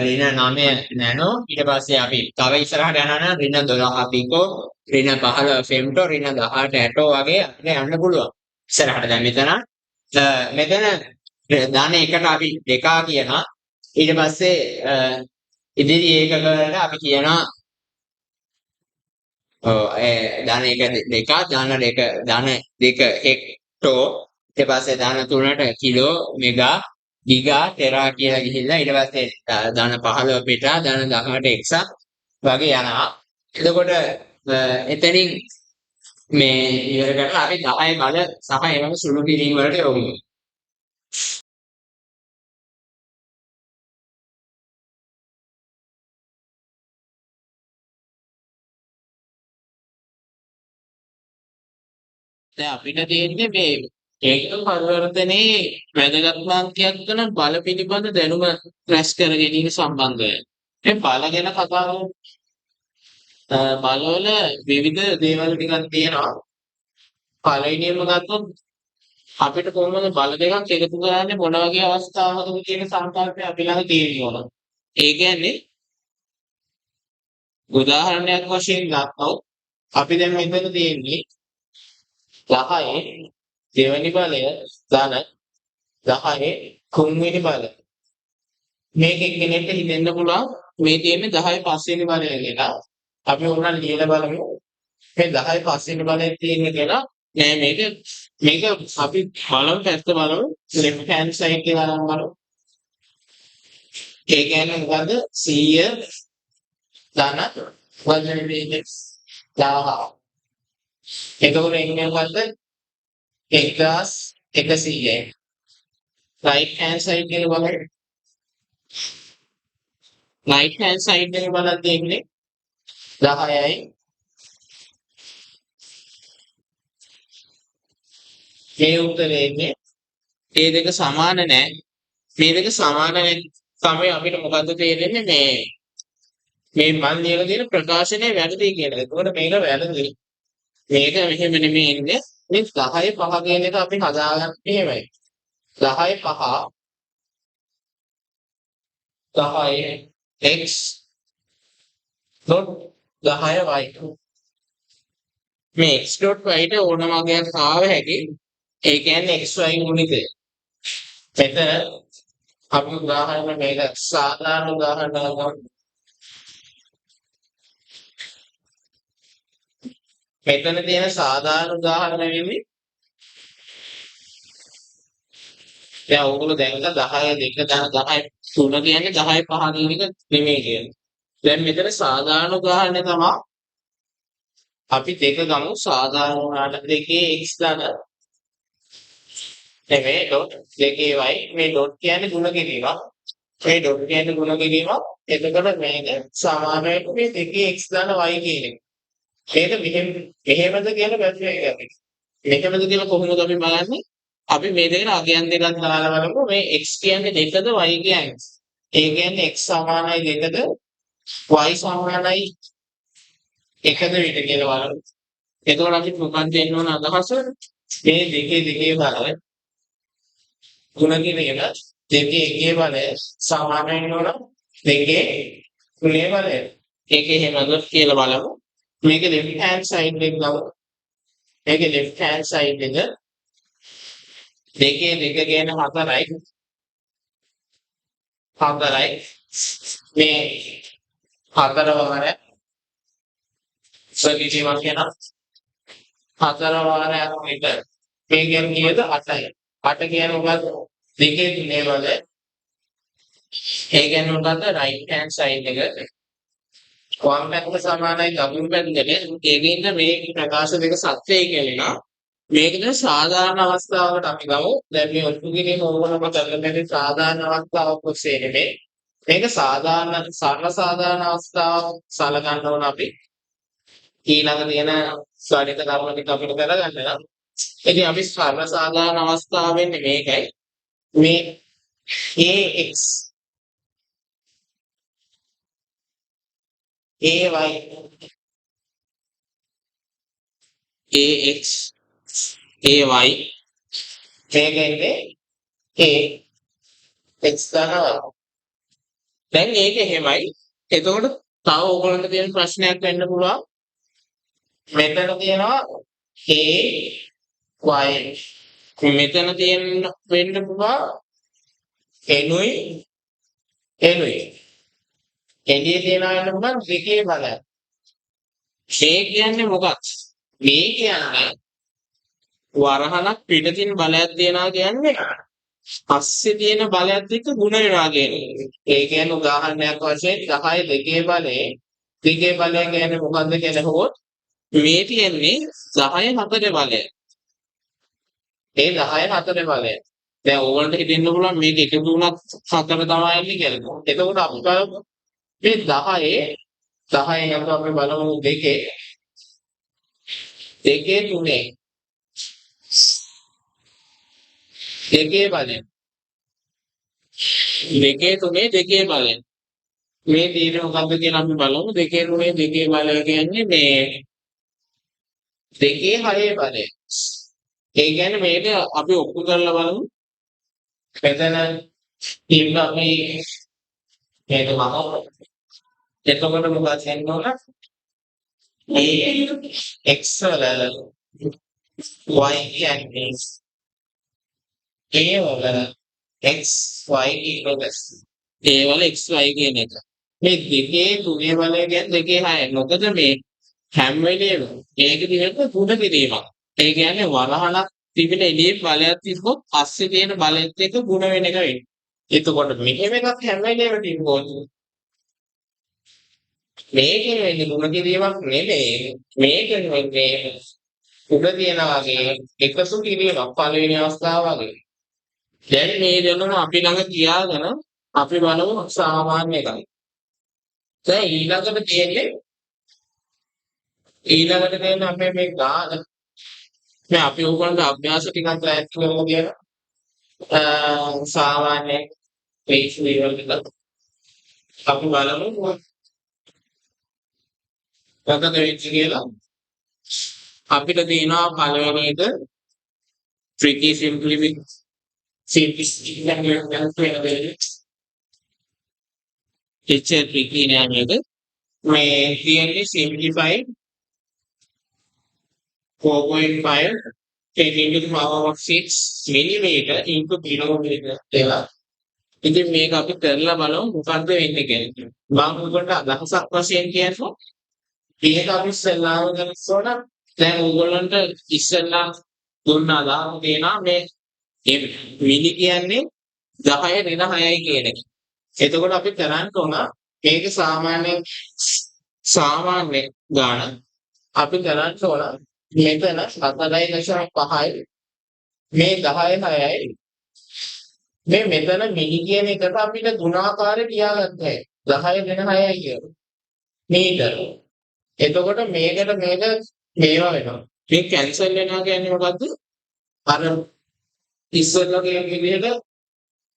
Speaker 1: ඍණ 9 නැනෝ. ඊට පස්සේ අපි තව ඉස්සරහට යනවා නම් ඍණ 12 පිකෝ, ඍණ 15 ෆෙම්ටෝ, ඍණ 18 ඇටෝ වගේ අපිට යන්න පුළුවන්. ඉස්සරහට දැන් මෙතන ධන එකට අපි දෙකා කියනවා. ඊට පස්සේ ඉදිරි ඒකක වලට අපි කියනවා ධන එක දෙක, ධන දෙක හෙක්ටෝ, ඊට පස්සේ ධන 3ට කිලෝ, මෙගා, ගිගා, ටෙරා කියලා ගිහිල්ලා ඊට පස්සේ ධන 15 පෙටා, ධන 18 එක්සා වගේ යනවා. එතකොට එතනින් මේ ඉවර කරලා අපි 10 බල සහ එවම සුළු කිරීම වලට යොමු වෙනවා. දැන් අපිට තියෙන්නේ මේ ඒකක පරිවර්තනයේ වැදගත්ම අංකයක් කරන බල පිළිබඳ දැනුම රැස් කර ගැනීම සම්බන්ධය. මේ බල ගැන කතා කරමු. බලවල විවිධ දේවල් ටිකක් තියෙනවා. පළවෙනියම ගත්තොත් අපිට කොහොමද බල දෙකක් එකතු කරන්නේ මොන වගේ අවස්ථාවකද කියන සංකල්පය අපි ළඟ තියෙනවා. ඒ කියන්නේ උදාහරණයක් වශයෙන් ගත්තොත් අපි දැන් මෙතන තියෙන්නේ 10 දෙවෙනි බලය ධන 10 තුන්වෙනි බලය. මේකෙන් කෙනෙක්ට හිතෙන්න පුළුවන් මේ තියෙන්නේ 10 පස්වෙනි බලය කියලා. අපි උනන් ලියලා බලමු. මේ 10 පස්වෙනි බලයේ තියෙන්නේ කියලා නෑ මේක අපි බලමු පැත්ත බලමු. left hand side එක බලමු. ඒ කියන්නේ මොකද්ද 100 ධන වර්ධන වේගය 1000. එතකොට එන්නේ මොකද්ද 1100යි. right hand side එක බලමු. right hand side එක බලද්දී එන්නේ 10යි. මේ උත්තරේ එන්නේ මේ දෙක සමාන නැහැ. මේ දෙක සමාන නැති සමය අපිට මොකද්ද තේරෙන්නේ මේ මන් ලියලා තියෙන ප්‍රකාශනයේ වැරදි කියලා. ඒකෝට මේක වැරදි. මේක මෙහෙම නෙමෙයි ඉන්නේ. මේ 10 5 කියන එක අපි හදාගන්නේ එහෙමයි. 10 5 10 x dot 10 y. මේ x dot y ට ඕනම වගේක් ආව හැකි. ඒ කියන්නේ xy ගුණිතය. මෙතන අපි උදාහරණ මේක සාධාරණ උදාහරණයක් ගමු. මෙතන තියෙන සාධාරණ උදාහරණ වෙන්නේ දැන් ඕගොල්ලෝ දැක්ක 10 2 10 3 කියන්නේ 10 5 කියන එක නෙමෙයි කියන්නේ. දැන් මෙතන සාධාරණ උදාහරණය තමයි අපි දෙක ගමු සාධාරණ උදාහරණ දෙකේ x ධන නෙමෙයි ඩොට් දෙකේ y මේ ඩොට් කියන්නේ ಗುಣ කිරීමක්. මේ ඩොට් කියන්නේ ಗುಣ කිරීමක්. එතකොට මේක සමාන වෙන්නේ මේ දෙකේ x ධන y කියන එක. මේක මෙහෙමද කියලා බැලුවා. මෙහෙමද කියලා කොහොමද අපි බලන්නේ? අපි මේ දෙකට අගයන් දෙකක් දාලා බලමු. මේ x කියන්නේ 2ද y කියන්නේ. ඒ කියන්නේ x සමානයි 2ද y සමානයි 1ද විතර කියලා බලමු. එතකොට අපි මොකක්ද දෙන්න ඕන අදහස? මේ දෙකේ බලය ගුණ කිරීම දෙකේ එකේ බලය සමාන වෙන්න ඕන දෙකේ තුනේ බලය. ඒකේ එහෙමද කියලා බලමු. මේක left hand side එක ගමු. මේක left hand side එක දෙකේ දෙක කියන 4යි. 4යි. මේ 4 වරය සවිචිමක් කියන 4 වරයක් විතර. මේ කියන්නේ කීයද 8යි. 8 කියන්නේ මොකද්ද? දෙකේ තුනේ බලය. ඒ කියන්නේ මොකද්ද? right hand side එක වම් පැත්ත සමානයි දකුණු පැත්තට. ඒකින්ද මේ ප්‍රකාශ දෙක සත්‍යයි කියනවා. මේකද සාධාරණ අවස්ථාවකට අපි ගමු. දැන් මේ ඔට්ටු කිරීම ඕනම කරලා බැරි සාධාරණ අවස්ථාවක් ඔස්සේ නෙමෙයි. මේක සාධාරණ සරල සාධාරණ අවස්ථාව සලකන්න ඕන අපි. ඊළඟ තියෙන ස්වරිත කර්ම ටික අපිට කරගන්න නම්. ඉතින් අපි සරල සාධාරණ අවස්ථාව වෙන්නේ මේකයි. මේ ax ay ax ay මේක ඉන්නේ a x ගන්නවා. දැන් මේක එහෙමයි. එතකොට තව ඕගොල්ලන්ට තියෙන ප්‍රශ්නයක් වෙන්න පුළුවන්. මෙතන තියෙනවා a y මෙතන තියෙන වෙන්න පුළුවන් එනුයි එනුයි. එළියේ තියනවා වෙන්න පුළුවන් දෙකේ බලයක්. මේ කියන්නේ මොකක්ද? මේ කියන්නේ වරහණක් පිටතින් බලයක් තියනවා කියන්නේ පස්සේ තියෙන බලයත් එක්ක ගුණ වෙනවා කියන්නේ. ඒ කියන්නේ උදාහරණයක් වශයෙන් 10 දෙකේ බලය කියන්නේ මොකද්ද කියලා හොවොත් මේ තියෙන්නේ 10 4 බලය. ඒ 10 4 බලය. දැන් ඕගොල්ලන්ට හිතෙන්න පුළුවන් මේක එකතු වුණත් 4 තමයි එන්නේ කියලා. එතකොට අපි බලමු මේ 10 යනකොට අපි බලමු දෙකේ තුනේ දෙකේ බලය. දෙකේ තුනේ දෙකේ බලය. මේ තියෙන මොකද්ද කියලා අපි බලමු. දෙකේ තුනේ දෙකේ බලය කියන්නේ මේ දෙකේ 6 බලය. ඒ කියන්නේ මේක අපි ඔප්පු කරලා බලමු. මෙතන ඉන්න අපි මේක මම එතකොට මොකක්ද වෙන්න ඕන? මේ x වල y කියන්නේ a වල x y equals a වල x y කියන එක. මේ දෙකේ තුනේ බලය කියන්නේ දෙකේ 6. මොකද මේ හැම වෙලේම මේක දිහට තුන කිරීමක්. ඒ කියන්නේ වරහණක් තිබෙන එළියේ බලයක් තිබ්බොත් පස්සේ තියෙන බලයත් එක්ක ගුණ වෙන එක වෙන්නේ. එතකොට මෙහෙම එකක් හැම වෙලේම තිබ්බොත් මේකේ වෙන්නේ ගුණ කිරීමක් නෙමෙයි. මේකෙන් වෙන්නේ උඩ තියෙන වගේ එකසු කිරීමක් පළවෙනි අවස්ථාව වගේ. දැන් මේ දෙන්නම අපි ළඟ තියාගෙන අපි බලමු සාමාන්‍ය එකක්. දැන් ඊළඟට තියෙන්නේ අපේ මේ ගාන දැන් අපි ඕගොල්ලන්ට අභ්‍යාස ටිකක් ක්ලෑස් කරමු කියලා. සාමාන්‍ය පේජ් ලෙවල් එක අපි බලමු මොකද වෙන්නේ කියලා. අපිට තියෙනවා පළවෙනි එක tricky tricky නෑ මේක. මේ තියෙන්නේ simplified 4.5 10 into the power of 6 millimeter into kilometer කියලා. ඉතින් මේක අපි කරලා බලමු මොකද්ද වෙන්නේ කියලා. මම උගලට අදහසක් වශයෙන් කියනවා. මේක අපි ඉස්සෙල්ලාම කරසොන දැන් ඕගොල්ලන්ට ඉස්සෙල්ලා දුන්නා දාන්න තියෙනවා මේ මිලි කියන්නේ 10 ඍණ 6යි කියන එක. එතකොට අපි කරන්න ඕන මේක සාමාන්‍ය ගාන අපි කරන්න ඕන මෙතන 7.5යි මේ 10.6යි මේ මෙතන මිලි කියන එකට අපිට ගුණාකාරය තියාගන්න බෑ 10 ඍණ 6යි කියලා මීටර. එතකොට මේකට මේක මේවා වෙනවා. මේ කැන්සල් වෙනවා කියන්නේ මොකද්ද? අර ඉස්සෙල්ලා කියන විදිහට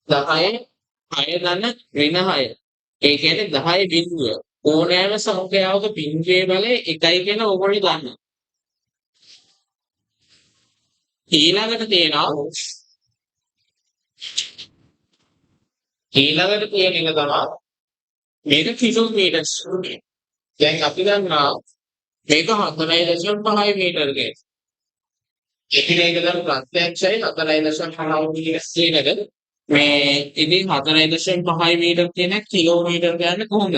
Speaker 1: 10 6 ධන ඍණ 6. ඒ කියන්නේ 10 බිඳුව. ඕනෑම සංඛ්‍යාවක බිඳුවේ බලය 1යි කියලා ඕගොල්ලෝ දන්නවා. ඊළඟට තියෙන එක තමයි මේක කිලෝමීටර්. දැන් අපි දන්නවා මේක 4.5 මීටර කියලා. එකිනෙක දර ප්‍රත්‍යක්ෂයි 4.5 මීටර මේ ඉතින් 4.5 මීටර කියන කිලෝමීටර කියන්නේ කොහොමද?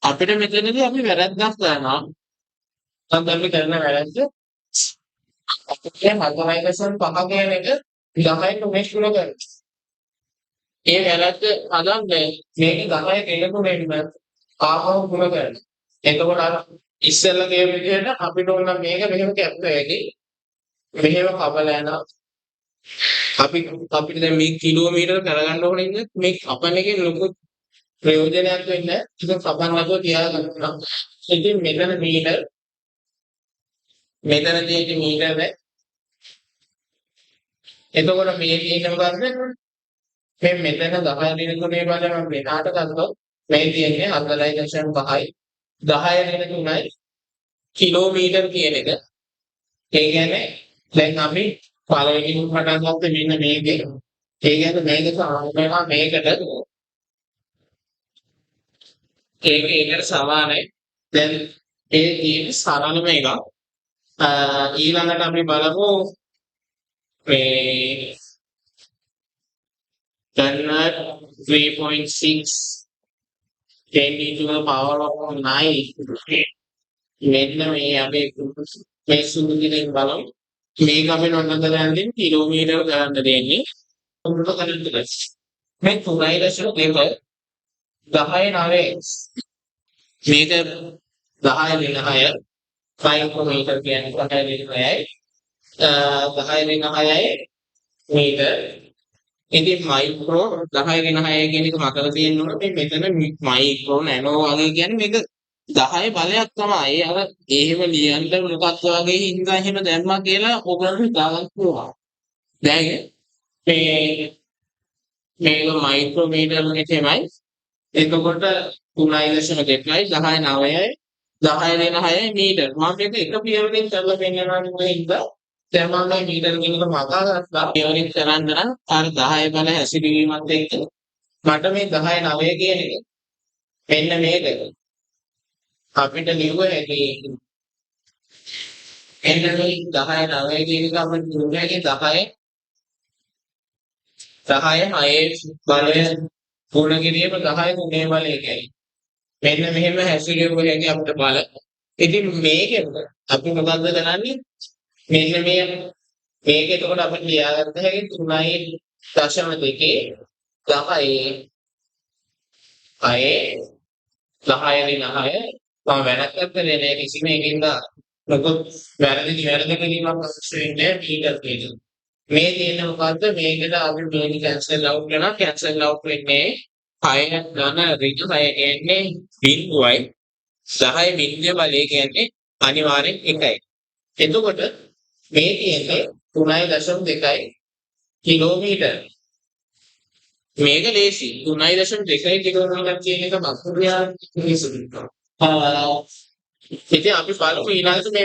Speaker 1: අපිට මෙතනදී අපි වැරද්දක් කරනවා. අපි කරන වැරද්ද අපිට 4.5 කියන එක 10ට උමේෂ් ගුණ කරනවා. ඒ වැරද්ද හදන්නේ මේක 10 කෙලකුණෙන්න ආපහු ගුණ කරනවා. එතකොට අර ඉස්සෙල්ලා කියන විදිහට අපිට ඕන මේක මෙහෙම කැප් වෙකි මෙහෙම කපලා යනවා. අපිට දැන් මේ කිලෝමීටර කරගන්න ඕනේ ඉන්නේ මේ කපන එකේ ලොකු ප්‍රයෝජනයක් වෙන්නේ ඒක කපන්න නැතුව තියාගන්න. ඉතින් මෙතන මීටර මෙතන තියෙන මීටර නේ. එතකොට මේ තියෙන මොකද්ද? මේ මෙතන 10 දිනකුනේ බලන්න මෙහාට ගත්තොත් මේ තියෙන්නේ 4.5යි 10 3යි කිලෝමීටර කියන එක. ඒ කියන්නේ දැන් අපි පළවෙනිම පටන් ගත්තේ මෙන්න මේකේ. ඒ කියන්නේ මේක සමානනවා මේකට ඒකට සමානයි. දැන් ඒ තියෙන සරලම එකක්. ඊළඟට අපි බලමු මේ convert 3.6 10 into the power of 9 මෙන්න මේ අපි මේ සුදු දිනෙන් බලමු. මේක අපි නොනද ගන්න කිලෝමීටර ගන්න දෙන්නේ. උඩට ගන්න දෙන්නේ. මේ 3.2 10 9 මේක 10 වෙන 6 මයික්‍රෝමීටර කියන්නේ 10 වෙන 6යි 10 වෙන 6යි මීටර. ඉතින් මයික්‍රෝ 10 වෙන 6 කියන එක මතක තියෙන්න ඕනේ. මෙතන මයික්‍රෝ නැනෝ වගේ කියන්නේ මේක 10 බලයක් තමයි. අර එහෙම ලියන්න මොකක්ද වගේ හින්දා එහෙම දැම්මා කියලා ඔයගොල්ලෝ දාගන්න පුළුවන්. දැන් මේක මයික්‍රෝමීටර එකේමයි. එතකොට 3.2යි 10 9යි 10 වෙන 6යි මීටර. මම මේක එක පියවරකින් කරලා පෙන්නනවා නෙවෙයිද? දැන් මම මේ මීටර කියන එක මකා ගත්තා. පියවරකින් කරන්න නම් අර 10 බල හැසිරීමත් එක්ක මට මේ 10 9 කියන එක මෙන්න මේක අපිට ලියුව හැකි. එන්න මේ 10 9 කියන එක අපිට ලියුව හැකි 10 6 බලය ගුණ කිරීම 10 3 බලය කියයි. මෙන්න මෙහෙම හැසිරෙව්ව හැකි අපිට බල. ඉතින් මේකෙන් අපි මොකද්ද කරන්නේ? මෙන්න මේක එතකොට අපිට ලියාගන්න හැකි 3.2 10 10 මම වැඩක් කරන්නේ නෑ කිසිම එකකින්ද මොකද වැරදි කිරීමක් අවශ්‍ය වෙන්නේ මීටර කියන. මේ තියෙන මොකද්ද මේකට අපි මේක කැන්සල් අවුට් කරනවා. කැන්සල් අවුට් වෙන්නේ 6 ධන ඍජු 6 කියන්නේ බිඳුවයි 10 බිඳුව බලය කියන්නේ අනිවාර්යෙන් 1යි. එතකොට මේ තියෙන්නේ 3.2 කිලෝමීටර. මේක ලේසි 3.2 කිලෝමීටර කියන එක බක්කුරියා කිසිදුනා. ඉතින් අපි බලමු ඊළඟට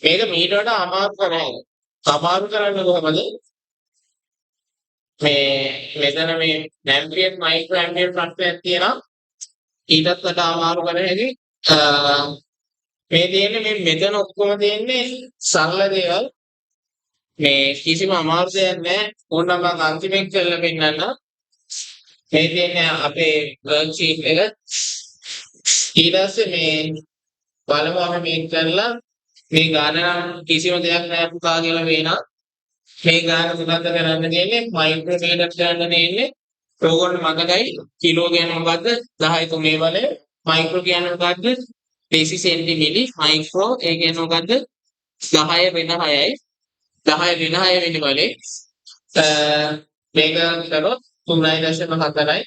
Speaker 1: මේක මීටරට අමාරු කරන්නේ. අමාරු කරන්නේ කොහොමද? මෙතන මේ ඇම්පියර් මයික්‍රෝ ඇම්පියර් ප්‍රත්‍යයක් තියෙනවා. ඊටත් වඩා අමාරු කරන්නේ මේ තියෙන්නේ මෙතන ඔක්කොම තියෙන්නේ සරල දේවල්. මේ කිසිම අමාරු දෙයක් නැහැ. ඕනනම් මම අන්තිමෙන් කරලා පෙන්නන්න. මේ තියෙන්නේ අපේ වර්ක්ෂීට් එක. ඊට පස්සේ මේ බලමු අපි මේක කරලා මේ ගාන නම් කිසිම දෙයක් නැහැ පුතා කියලා වෙනවා. මේ ගාන මොකද්ද කරන්න තියෙන්නේ? මයික්‍රෝමීටර් ගන්න තියෙන්නේ. ඕගොල්ලෝ මතකයි කිලෝ කියන්නේ මොකද්ද? 10 3 බලය. මයික්‍රෝ කියන්නේ මොකද්ද? දේසි සෙන්ටිමීටර. මයික්‍රෝ ඒ කියන්නේ මොකද්ද? 10 වෙන 6යි. 10 වෙන 6 වෙනි බලේ. මේක කරොත් 3.4යි.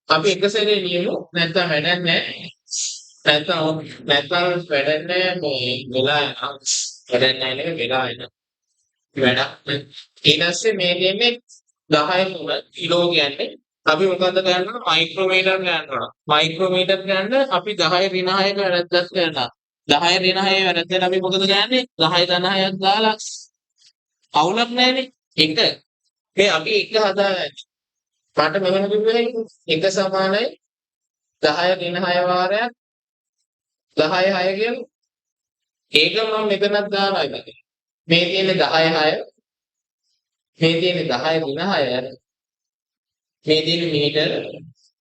Speaker 1: අපි එක සැරේ ලියමු. නැත්නම් වැඩක් නැහැ. නැත්නම් වැඩක් නැහැ මේ වෙලා යනවා. වැඩක් නැහැ නේද? වෙලා යනවා. වැඩක්. ඊට පස්සේ මේ දෙන්නේ 10 තුන කිලෝ කියන්නේ අපි මොකද්ද කරන්නේ? මයික්‍රෝමීටර් ගන්නවා. මයික්‍රෝමීටර් ගන්න අපි 10 ඍණ 6ක වැරද්දක් කරනවා. 10 ඍණ 6 වැරද්දෙන් අපි මොකද කරන්නේ? 10 ධන 6ක් දාලා අවුලක් නැහැනේ. එක මේ අපි එක හදාගන්න. මට මෙහෙම කිව්වේ එක සමානයි 10 ඍණ 6 වාරයක් 10 6 කියලා. ඒක මම මෙතනක් දානවා ඉතින්. මේ තියෙන්නේ 10 6 මේ තියෙන්නේ 10 ඍණ 6 මේ තියෙන්නේ මීටර.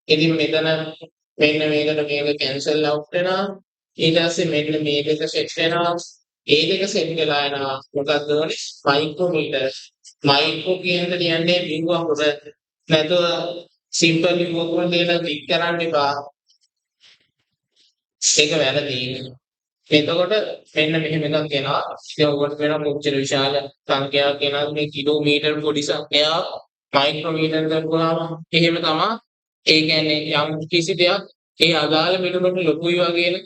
Speaker 1: ඉතින් මෙතන මෙන්න මේකට මේක කැන්සල් අවුට් වෙනවා. ඊට පස්සේ මෙන්න මේ දෙක සෙට් වෙනවා. ඒ දෙක සෙට් වෙලා යනවා. මොකක්ද ඕනේ? මයික්‍රෝමීටර. මයික්‍රෝ කියන්නේ කියන්නේ බිඳුවක් උඩ නැතුව සිම්පල් මොකක්ද කියලා ක්ලික් කරන්න එපා. ඒක වැරදි. එතකොට මෙන්න මෙහෙම එකක් එනවා. ඉතින් ඔයගොල්ලෝ වෙන කොච්චර විශාල සංඛ්‍යාවක් එනවද මේ කිලෝමීටර පොඩි සංඛ්‍යාවක් මයික්‍රෝමීටර කරපුවාම එහෙම තමයි. ඒ කියන්නේ යම් කිසි දෙයක් ඒ අදාළ මිනුමට ලොකුයි වගේ නේ.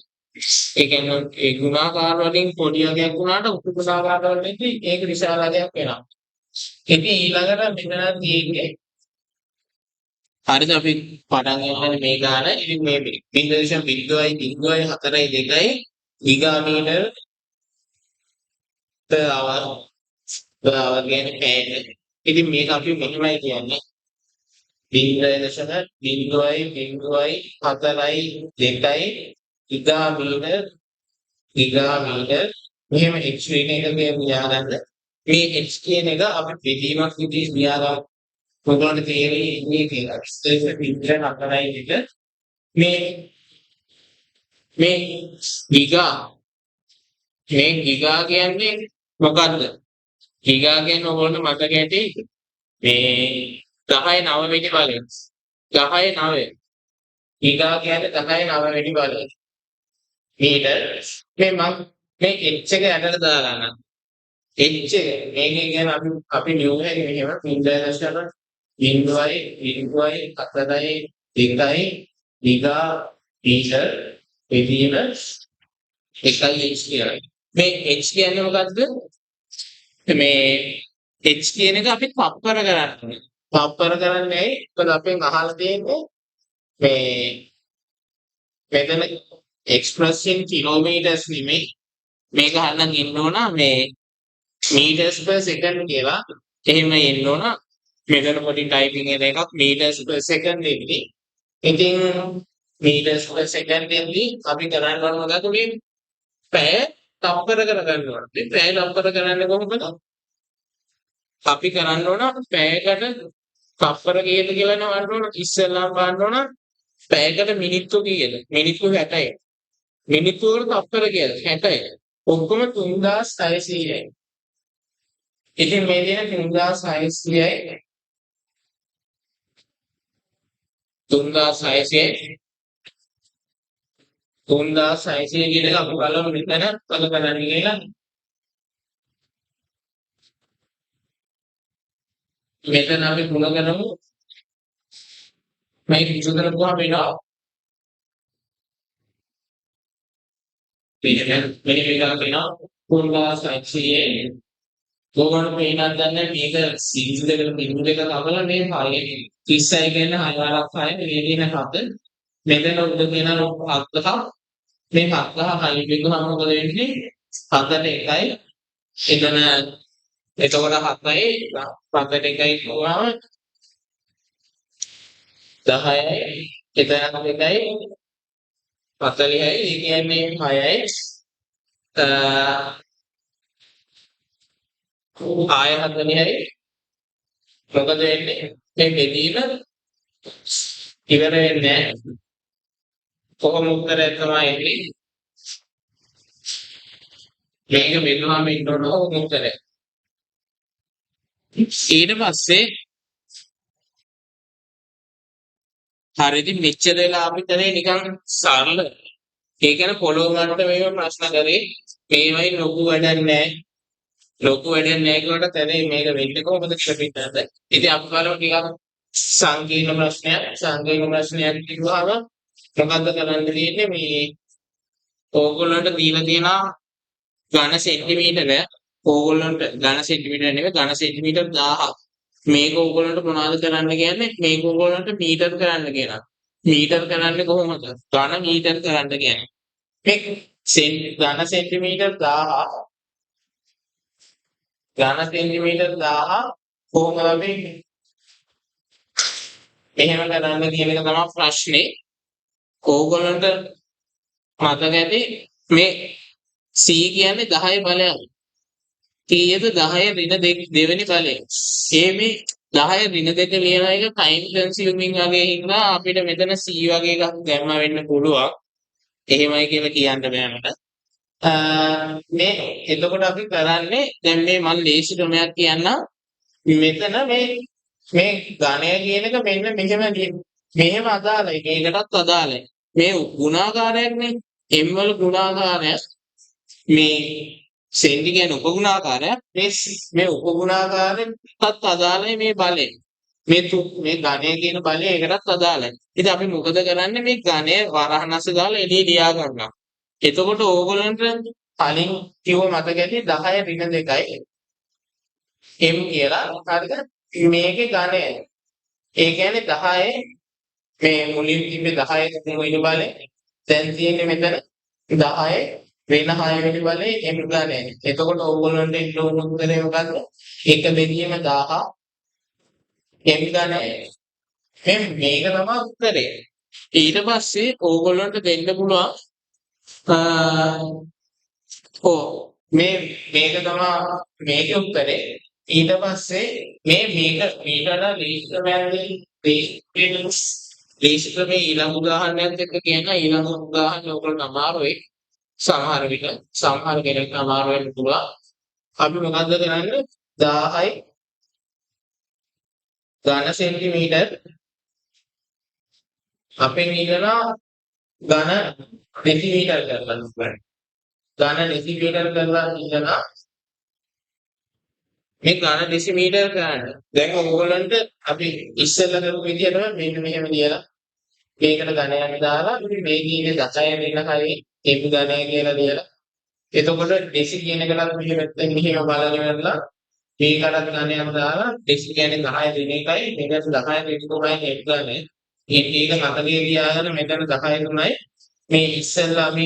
Speaker 1: ඒ කියන්නේ ඒ ගුණාකාර වලින් පොඩි අගයක් වුණාට උපුණාකාර වලින් ඒක විශාල අගයක් වෙනවා. ඉතින් ඊළඟට මෙතන තියෙන්නේ හරිද අපි පටන් ගන්න මේ ගාන. ඉතින් මේ 0.0.4 2 ගිගාමීටර per hour කියන්නේ පෑන. ඉතින් මේක අපි මෙහෙමයි කියන්නේ 0.0.04යි 2යි ගිගාමීටර් මෙහෙම h වෙන එක මේ ලියාගන්න. මේ h කියන එක අපි බෙදීමක් විදිහට ලියාගන්න. ඔයගොල්ලන්ට තේරෙයි ඉන්නේ කියලා. ඉස්සෙල්ලා පිටර නතරයි එක මේ මේ ගිගා ගිගා කියන්නේ මොකද්ද? ගිගා කියන්නේ ඔයගොල්ලන්ට මතක ඇති මේ 10 9 වෙනි බලය. 10 9 ගිගා කියන්නේ 10 9 වෙනි බලය. මීටර් මේ මම මේ h එක යටට දාලා නම් h එක මේකේ කියන්නේ අපි නියුම එකේ මෙහෙම 0.0.4යි 2යි ගිගා මීටර් එදින 1යි h කියලා. මේ h කියන්නේ මොකද්ද? මේ h කියන එක අපි තප්පර කරන්නේ. තප්පර කරන්නේ මොකද අපෙන් අහලා තියෙන්නේ මේ මෙතන expression kilometers නෙමෙයි මේක අහන්න ඉන්න ඕන මේ meters per second කියලා. එහෙම එන්න ඕන. මෙතන පොඩි ටයිපින් එකක් meters per second එන්නේ. ඉතින් meters per second එන්නේ අපි කරන්න ඕන මොකද මේ පැය තප්පර කරගන්න ඕන. මේ පැය තප්පර කරන්නේ කොහොමද? අපි කරන්න ඕන පැයකට තප්පර කීයද කියලා නවන්න ඕන. ඉස්සෙල්ලාම බලන්න ඕන පැයකට මිනිත්තු කීයද? මිනිත්තු 60යි. මිනිත්තු වල තප්පර කීයද? 60යි. ඔක්කොම 3600යි. ඉතින් මේ දින 3600යි 3600 කියන එක අපි බලමු මෙතන කල කරන්නේ කියලා. මෙතන අපි තුන කරමු. මේක විසඳ කරපුවාම වෙනවා. මෙන්න මේක වෙනවා 3600 ගෝවන පේනක් ගන්න මේක සිරිස් දෙකට බිඳු දෙක කවලා මේ 36 කියන්නේ 6 6 මේ දින 7 මෙතන උඩ කියන 7ක් මේ 7ක් හරි බිඳුනම මොකද වෙන්නේ 7ට 1යි එතන එතකොට 7යි 7ට 1යි කියවම 10යි එතන 2යි 40යි ඒ කියන්නේ 6යි ආය 40යි මොකද වෙන්නේ මේ බෙදීම ඉවර වෙන්නේ නැහැ. කොහොම උත්තරය තමයි එන්නේ මේක බෙදුවාම ඉන්න ඕන උත්තරය. ඊට පස්සේ හරියට මෙච්චර වෙලා අපි කරේ නිකන් සරල ඒ කියන්නේ පොළොව මට්ටමේ ප්‍රශ්න කරේ මේවයි ලොකු වැඩක් නැහැ. ලොකු වැඩක් නැහැ කියවට තැනේ මේක වෙන්නේ කොහොමද කියලා පිටනද. ඉතින් අපි බලමු ටිකක් සංකීර්ණ ප්‍රශ්නයක්. සංකීර්ණ ප්‍රශ්නයක් කිව්වම මොකද්ද කරන්න තියෙන්නේ මේ ඕගොල්ලන්ට දීලා තියෙන ඝන සෙන්ටිමීටර ඕගොල්ලන්ට ඝන සෙන්ටිමීටර නෙවෙයි ඝන සෙන්ටිමීටර 1000ක් මේක ඕගොල්ලන්ට මොනවද කරන්න කියන්නේ මේක ඕගොල්ලන්ට මීටර් කරන්න කියනවා. මීටර් කරන්නේ කොහොමද? ඝන මීටර් කරන්න කියන්නේ. මේ ඝන සෙන්ටිමීටර 1000 ඝන සෙන්ටිමීටර 1000 කොහොමද අපි එහෙම කරන්න කියන එක තමයි ප්‍රශ්නේ. ඕගොල්ලන්ට මතක ඇති මේ C කියන්නේ 10 බලයක්. කීයද 10 ඍණ දෙවෙනි බලය. මේ 10 ඍණ 2 ලියන එක ටයිම් කන්සියුමින් වගේ හින්දා අපිට මෙතන C වගේ එකක් දැම්ම වෙන්න පුළුවන්. එහෙමයි කියලා කියන්න බෑ මට. මේ එතකොට අපි කරන්නේ දැන් මේ මම ලේසි ක්‍රමයක් කියන්නම්. මෙතන මේ ඝණය කියන එක මෙන්න මෙහෙම අදාළයි. මේකටත් අදාළයි. මේ ගුණාකාරයක්නේ. m වල ගුණාකාරයක් මේ සෙන්ටි කියන උපගුණාකාරයක් මේ උපගුණාකාරයටත් අදාළයි මේ බලය. මේ ඝණය කියන බලය ඒකටත් අදාළයි. ඉතින් අපි මොකද කරන්නේ මේ ඝණය වරහනස්ස දාලා එළිය ලියා ගන්නවා. එතකොට ඕගොල්ලන්ට කලින් කිව්ව මතක ඇති 10 ඍණ 2යි m කියලා හරිද? මේකේ ඝණය. ඒ කියන්නේ 10 මේ මුලින් තිබ්බේ 10 වෙනි බලය. දැන් තියෙන්නේ මෙතන 10
Speaker 2: වෙන 6 වෙනි බලේ m ගණය. එතකොට ඕගොල්ලන්ට ඉන්න ඕන උත්තරේ මොකද්ද? 1 බෙදීම 1000 m ගණය. මේක තමයි උත්තරේ. ඊට පස්සේ ඕගොල්ලන්ට දෙන්න පුළුවන් මේක තමයි මේකේ උත්තරේ. ඊට පස්සේ මේක මීටර ලේසි ක්‍රමයේ ඊළඟ උදාහරණයක් එක්ක කියන ඊළඟ උදාහරණය ඔයගොල්ලෝ අමාරුයි. සමහර විට සමහර කෙනෙක්ට අමාරු වෙන්න පුළුවන්. අපි මොකද්ද කරන්නේ? 10යි ඝන සෙන්ටිමීටර් අපෙන් ඉල්ලනවා ඝන දෙසිමීටර් කරලා බලන්න. ඝන දෙසිමීටර් කරලා ඉල්ලනවා මේ ඝන දෙසිමීටර් ගන්න. දැන් ඕගොල්ලන්ට අපි ඉස්සෙල්ලා කරපු විදිහටම මෙන්න මෙහෙම ලියලා මේකට ඝනයක් දාලා මේ කීනේ 10 වෙන හරිය m ඝනය කියලා ලියලා එතකොට ඩෙසි කියන එකලත් මෙහෙම පැත්තෙන් මෙහෙම බලන ඉවරලා මේකටත් ඝනයක් දාලා ඩෙසි කියන්නේ 10 දෙන එකයි මේකට 10 දෙන කොමයි m ඝනය. ඒක මතකයේ තියාගෙන මෙතන 10 තුනයි මේ ඉස්සෙල්ලා අපි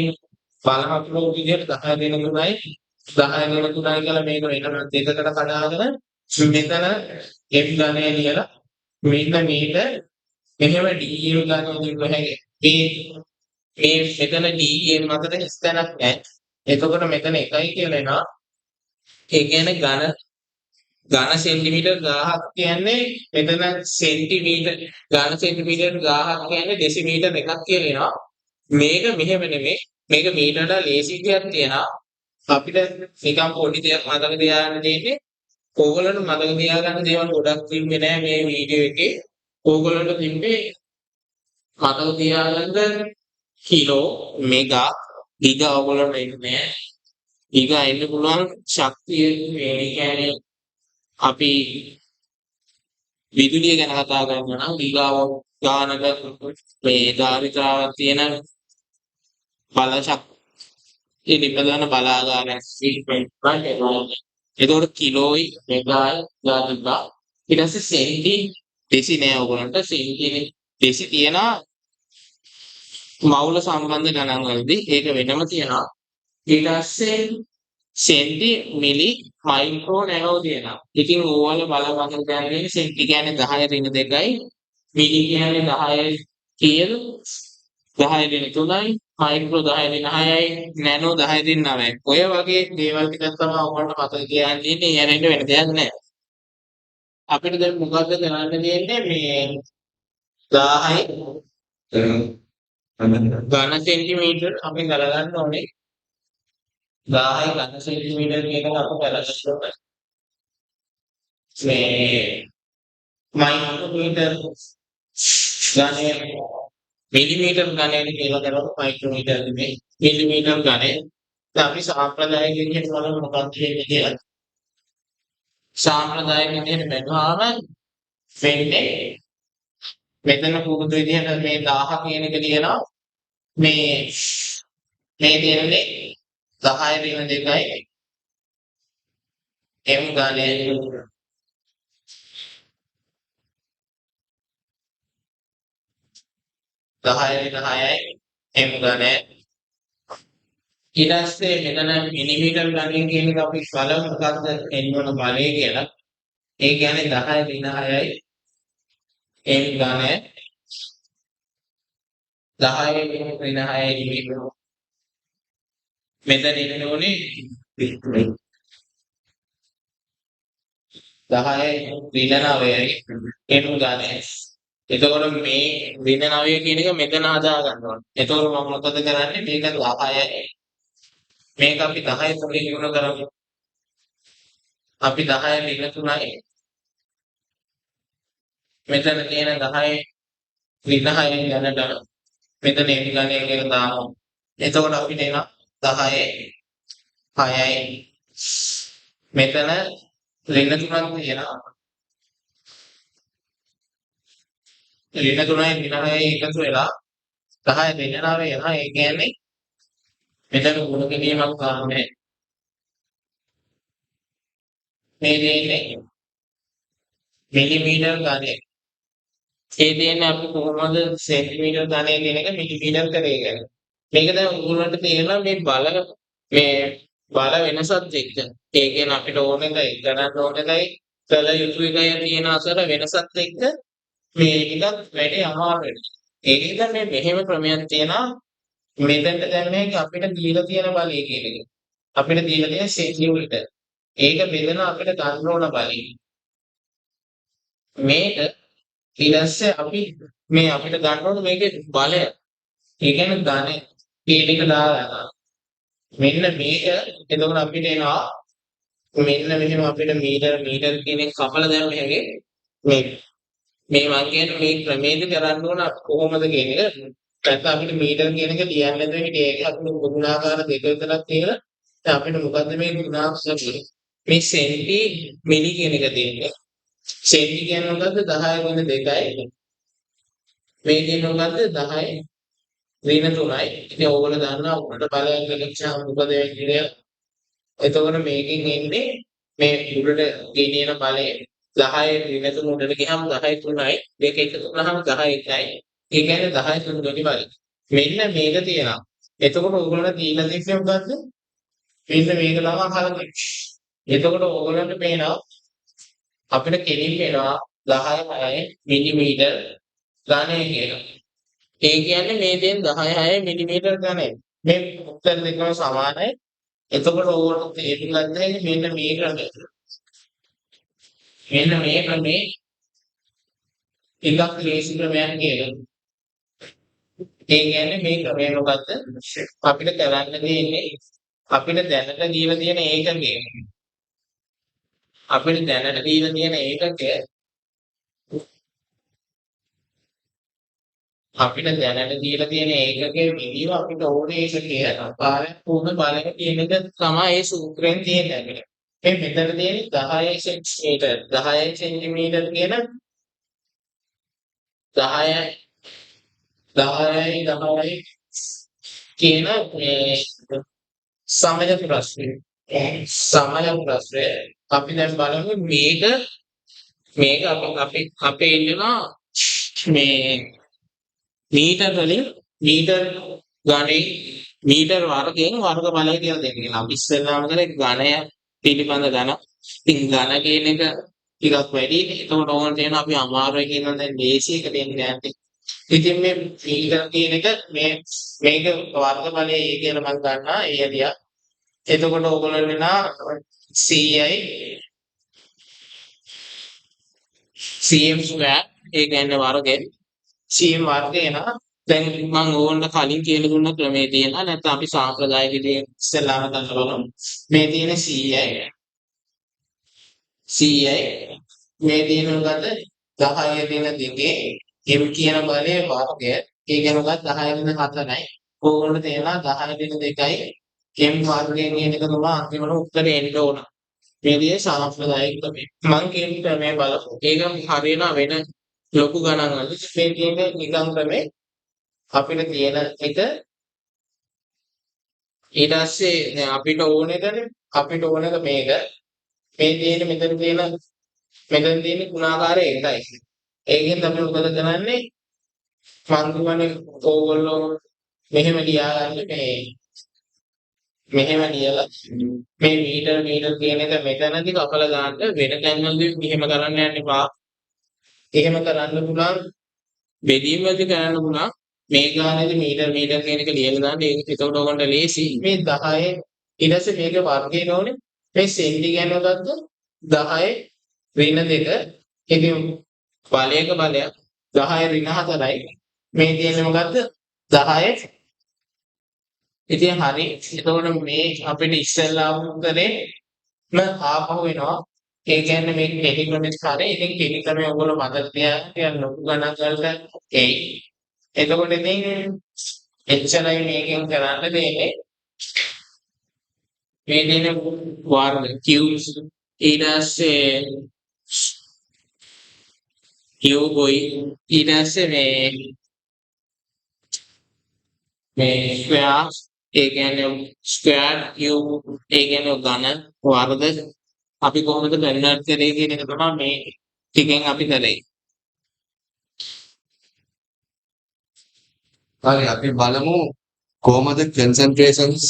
Speaker 2: බලහත්ලෝ විදිහට 10 දෙන තුනයි 10 දෙන තුනයි කියලා මේක වෙනම දෙකකට කඩාගෙන මෙතන m ඝනය ලියලා මෙන්න මේක මෙහෙම dm ඝනය දෙන්න හැකියි. මේ මෙතන dm අතර ස්ථානක් නැහැ. එතකොට මෙතන 1යි කියලා එනවා. ඒ කියන්නේ ඝන සෙන්ටිමීටර් 1000ක් කියන්නේ මෙතන සෙන්ටිමීටර් ඝන සෙන්ටිමීටර් 1000ක් කියන්නේ ඩෙසිමීටර් එකක් කියලා එනවා. මේක මෙහෙම නෙමෙයි. මේක මීටරට ලේසි දෙයක් තියෙනවා. අපිට නිකන් පොඩි දෙයක් මතක තියාගන්න තියෙන්නේ. ඕගොල්ලන්ට මතක තියාගන්න දේවල් ගොඩක් තිබ්බේ නෑ මේ වීඩියෝ එකේ. ඕගොල්ලන්ට තිබ්බේ මතක තියාගන්න කිලෝ මෙගා ගිගා ඕගොල්ලන්ට ඉන්නේ නෑ. ගිගා එන්න පුළුවන් ශක්තිය මේ කියන්නේ අපි විදුලිය ගැන කතා කරනවා නම් ගිගාව ගානක මේ ධාරිතාවක් තියෙන බල ශක්තිය නිපදවන බලාගාරයක් එතකොට කිලෝයි මෙගායි ගානිකා ඊට පස්සේ සෙන්ටි දෙසි නෑ ඕගොල්ලන්ට සෙන්ටි දෙසි තියෙනවා මවුල සම්බන්ධ ගණන් වලදී ඒක වෙනම තියෙනවා ඊට පස්සේ සෙන්ටි මිලි මයික්‍රෝ නැනෝ තියෙනවා. ඉතින් ඕවල බලපං කියන්නේ සෙන්ටි කියන්නේ 10 ඍණ 2යි මිලි කියන්නේ 10 කීයද 10 ඍණ 3යි මයික්‍රෝ 10 ඍණ 6යි නැනෝ 10 ඍණ 9යි. ඔය වගේ දේවල් ටිකක් තමයි ඔයගොල්ලන්ට මතක තියාගන්න ඉන්නේ. යන්නේ වෙන දෙයක් නැහැ. අපිට දැන් මොකද්ද කරන්න තියෙන්නේ මේ 10යි ඝන සෙන්ටිමීටර් අපි ගලගන්න ඕනේ. 10යි ඝන සෙන්ටිමීටර් කියන එක අපි ගලගන්න ඕනේ. මේ මයික්‍රෝමීටර් ඝනය මිලිමීටර් ඝනයට කියලා කරනවා මයික්‍රෝමීටර් නෙමෙයි මිලිමීටර් ඝනය. දැන් අපි සාම්ප්‍රදායික විදිහට බලමු මොකක්ද කියන්නේ කියලා. සාම්ප්‍රදායික විදිහට බැලුවාම වෙන්නේ මෙතන පුරුදු විදිහට මේ 1000 කියන එක ලියනවා මේ තියෙන්නේ 10 ඍණ 2යි m ඝනය 10 ඍණ 6යි m ඝනය ඊට පස්සේ මෙතන මිලිමීටර් ඝනය කියන එක අපි බලමු මොකක්ද එන්නවන බලය කියලා. ඒ කියන්නේ 10 ඍණ 6යි m ඝනය 10 ඍණ 6යි මෙතන ඉන්න ඕනේ 10 ඍණ 9යි m ඝනය. එතකොට මේ ඍණ 9 කියන එක මෙතන හදා ගන්න ඕනේ. එතකොට මම මොකද කරන්නේ මේක 10යි මේක අපි 10 තුලින් ඉවර කරමු. අපි 10 ඍණ 3යි මෙතන තියෙන 10 ඍණ 6යි ගණනට මෙතන m ඝනය කියලා දාමු. එතකොට අපිට එන 10 6යි මෙතන ඍණ 3ක් තියෙනවා. ඍණ 3යි ඍණ 6යි එකතු වෙලා 10 ඍණ 9 එනවා. ඒ කියන්නේ මෙතන ගුණ කිරීමක් ගන්නෑ. මේ දෙන්නේ මිලිමීටර් ඝනය. ඒ දෙන්නේ අපි කොහොමද සෙන්ටිමීටර් ඝනය කියන එක මිලිමීටර් කරේ කියන්නේ. මේක දැන් උගලන්ට තේරෙනවා මේ මේ බල වෙනසත් එක්ක ඒ කියන්නේ අපිට ඕන එකයි කරන්න ඕන එකයි කළ යුතු එකයි තියෙන අතර වෙනසත් එක්ක මේ ටිකක් වැඩි අමාරු වෙනවා. ඒක මේ මෙහෙම ක්‍රමයක් තියෙනවා මෙතෙන්ට දැන් මේක අපිට දීලා තියෙන බලය කියන එක. අපිට දීලා තියෙන සෙන්ටිමීටර්. ඒක බෙදෙන අපිට ගන්න ඕන බලය. මේක ඊට පස්සේ අපි මේ අපිට ගන්න ඕන මේකේ බලය. ඒ කියන්නේ ධන කියන එක දාලා මෙන්න මේක එතකොට අපිට එනවා මෙන්න මෙහෙම අපිට මීටර කියන එක කපලා දැම්ම හැගේ මේ මං කියන්නේ මේ ක්‍රමයේද කරන්න ඕන කොහොමද කියන එක නැත්නම් අපිට මීටර කියන එක ලියන්න නැතුව හිටියේ ඒක අපිට ගුණාකාර දෙක විතරක් තියෙනවා දැන් අපිට මොකද්ද මේ ගුණාංශ මේ සෙන්ටි මිලි කියන එක දෙන්නේ සෙන්ටි කියන්නේ මොකද්ද 10 ගුණ 2යි මේ කියන්නේ මොකද්ද 10 ඍණ 3යි ඉතින් ඕගොල්ලෝ දන්නවා උඩට බලයක් ගලක්ෂා මොකද වෙන්නේ කියලා එතකොට මේකෙන් එන්නේ මේ උඩට ගෙනියන බලය 10 ඍණ 3 උඩට ගියහම 10 3යි දෙක එකතු වුණාම 10 1යි ඒ කියන්නේ 10 3 ගුණි බලය මෙන්න මේක තියෙනවා එතකොට ඕගොල්ලෝ දීලා තියෙන්නේ මොකද්ද මෙන්න මේක තමයි හරන්නේ එතකොට ඕගොල්ලන්ට පේනවා අපිට කෙලින් වෙනවා 10 මිලිමීටර ඝනය කියලා ඒ කියන්නේ මේ දෙන් 10 මිලිමීටර ඝනය මේ උත්තර දෙකම සමානයි එතකොට ඕගොල්ලෝ තේරුම් ගන්න හැකි මෙන්න මේ ක්‍රමය මෙන්න මේ ක්‍රමේ එකක් ලේසි ක්‍රමයක් කියලා ඒ කියන්නේ මේ ක්‍රමය මොකද්ද අපිට කරන්න දෙන්නේ අපිට දැනට දීලා තියෙන ඒකකේ අපිට දැනට දීලා තියෙන ඒකකය අපිට දැනට දීලා තියෙන ඒකකයේ මිලිව අපිට ඕනේ ඒකකය අපාරයක් වුණ බලය කියන එක තමයි ඒ සූත්‍රයෙන් තියෙන්නේ. මේ මෙතන තියෙන්නේ 10 සෙන්ටිමීටර් 10 සෙන්ටිමීටර් කියන 10යි 10යි කියන මේ සමය ප්‍රශ්නේ. සමය ප්‍රශ්නේ අපි දැන් බලමු මේක අපේ ඉන්නවා මේ මීටර වලින් මීටර ගණේ මීටර වර්ගයෙන් වර්ග බලය කියලා දෙන්නේ. අපි ඉස්සෙල්ලාම කරේ ඝනය පිළිබඳ ඝන. ඉතින් ඝන කියන එක ටිකක් වැඩි. ඒකෝට ඕන තියෙන අපි අමාරුයි කියනවා දැන් ලේසි එක දෙන්නේ නැහැ. ඉතින් මේ මීටර කියන එක මේක වර්ග බලය ඒ කියලා මම ගන්නවා ඒ ඇදියා. එතකොට ඕගොල්ලෝ වෙනා cm ස්ක්වයර් ඒ කියන්නේ වර්ගයෙන් cm වර්ගය නා දැන් මම ඕගොල්ලන්ට කලින් කියලා දුන්න ක්‍රමේ තියෙනවා නැත්නම් අපි සාම්ප්‍රදායික විදිහට ඉස්සෙල්ලාම ගන්න බලමු මේ තියෙන 100යි මේ තියෙන මොකද්ද 10 දෙන දෙකේ m කියන බලයේ වර්ගය ඒ කියන්නේ මොකක්ද 10 දෙන 4යි ඕගොල්ලන්ට තේරෙනවා 10 දෙන 2යි m වර්ගයෙන් කියන එක තමයි අන්තිමට උත්තරේ එන්න ඕන මේ විදිහේ සාම්ප්‍රදායික ක්‍රමේ මම කියන ක්‍රමය බලමු ඒක හරියනවා වෙන ලොකු ගණන් වල මේ තියෙන නිකම් ක්‍රමේ අපිට තියෙන එක ඊට පස්සේ දැන් අපිට ඕන එකනේ අපිට ඕන එක මේක මේ තියෙන මෙතන තියෙන ගුණාකාරය එකයි ඒකෙන් අපි මොකද කරන්නේ මං කියන්නේ ඕගොල්ලෝ මෙහෙම ලියාගන්න මෙහෙම ලියලා මේ මීටර කියන එක මෙතනදී කපලා දාන්න වෙන තැන්වලදී මෙහෙම කරන්න යන්න එපා එහෙම කරන්න පුළුවන් බෙදීම් වලදී කරන්න පුළුවන් මේ ගානේදී මීටර කියන එක ලියලා දාන්න ඒක එතකොට ඔයගොල්ලන්ට ලේසි මේ 10 ඊට පස්සේ මේක වර්ගය නෝනේ මේ සෙන්ටි කියන්නේ මොකද්ද 10 ඍණ 2 ඉතින් බලයක බලයක් 10 ඍණ 4යි මේ තියෙන්නේ මොකද්ද 10 ඉතින් හරි එතකොට මේ අපිට ඉස්සෙල්ලාම උත්තරේ ආපහු වෙනවා ඒ කියන්නේ මේක ටෙලිග්‍රාමෙත් කරේ ඉතින් ටෙලිග්‍රාමේ ඔයගොල්ලෝ මතක තියාගන්න ලොකු ගණන් වලට එතකොට ඉතින් එච්චරයි මේකෙන් කරන්න දෙන්නේ මේ දෙන වර්ග cubes ඊට පස්සේ cube ඊට පස්සේ මේ square ඒ කියන්නේ square cube ඒ කියන්නේ ඝන වර්ග අපි කොහොමද කන්වර්ට් කරේ කියන එක තමයි මේ ටිකෙන් අපි කරේ.
Speaker 3: හරි අපි බලමු කොහොමද concentrations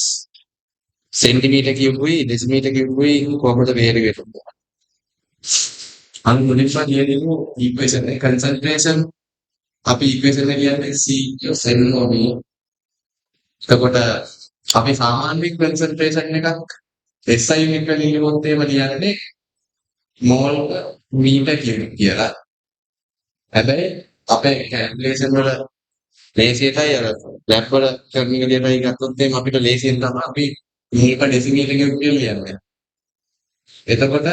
Speaker 1: සෙන්ටිමීටර් කියුවුයි ඩෙසිමීටර් කියුවුයි කොහොමද වේර වෙන්නේ? අන්න මුලින්ම කියදෙමු ඉක්වේෂන් එක කන්සන්ට්‍රේෂන් අපි ඉක්වේෂන් එක කියන්නේ C සෙල්නෝමි. එතකොට අපි සාමාන්‍ය කන්සන්ට්‍රේෂන් එකක් SI එක ලියුවොත් එහෙම ලියන්නේ මෝල් මීටර් කියලා. හැබැයි අපේ කැල්කියුලේෂන් වල ලේසියටයි අර ලැබ් වල කරන විදියටයි ගත්තොත් එහෙනම් අපිට ලේසියෙන් තමයි අපි මීටර් ඩෙසිමීටර් කියලා ලියන්නේ. එතකොට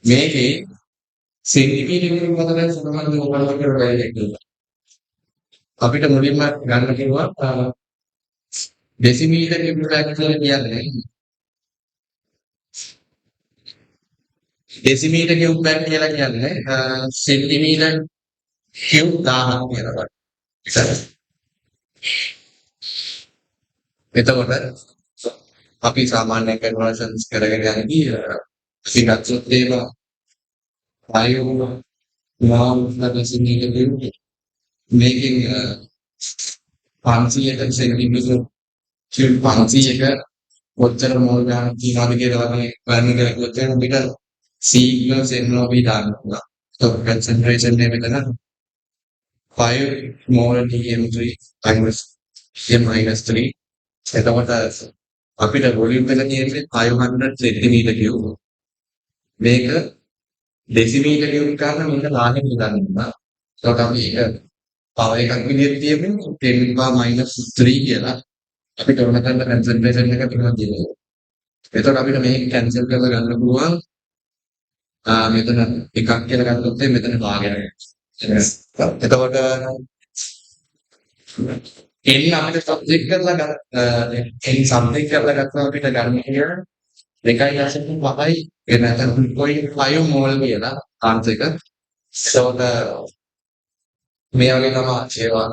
Speaker 1: මේකේ සෙන්ටිමීටර වලට සමාන මොකක්ද කියලා බැලුවා. අපිට මුලින්ම ගන්න කිව්වා ඩෙසිමීටර කියලා කියන්නේ ඩෙසිමීටර කියුබ් කියලා කියන්නේ සෙන්ටිමීටර කියුබ් 1000ක් කියලා. එතකොට අපි සාමාන්‍ය කන්වර්ෂන්ස් කරගෙන යනදී සිගත්සොත් ඒවා ආයෝම නාම දශමික කියුබ් මේකෙන් 500ක සෙන්ටිමීටර කියුබ් 500ක කොච්චර මෝල් ගන්න තියනවද කියලා වගේ ගන්න කරගත්තොත් අපිට C plus NO we දාන්න පුළුවන්. So concentration එක මෙතන 5 mole DM3 minus M-3. එතකොට අපිට වොලියුම් එක තියෙන්නේ 500 centimeter cube. මේක decimeter cube ගන්න මෙන්න ලාගෙන ගන්නවා. එතකොට අපි ඒක power එකක් විදිහට තියෙන්නේ 10⁻³ කියලා. අපිට ඕන කරන concentration එක පිළිබඳව තියෙනවා. එතකොට අපිට මේක cancel කරලා ගන්න පුළුවන්. මෙතන එකක් කියලා ගත්තොත් මෙතන භාගයක්. එතකොට n අපිට සබ්ජෙක්ට් කරලා n සබ්ජෙක්ට් කරලා ගත්තා අපිට ගන්න කියන 2.5යි ඒ නැත්නම් 0.5 මෝල් කියලා ආන්සර් එක. එතකොට මේ වගේ තමයි ඒවා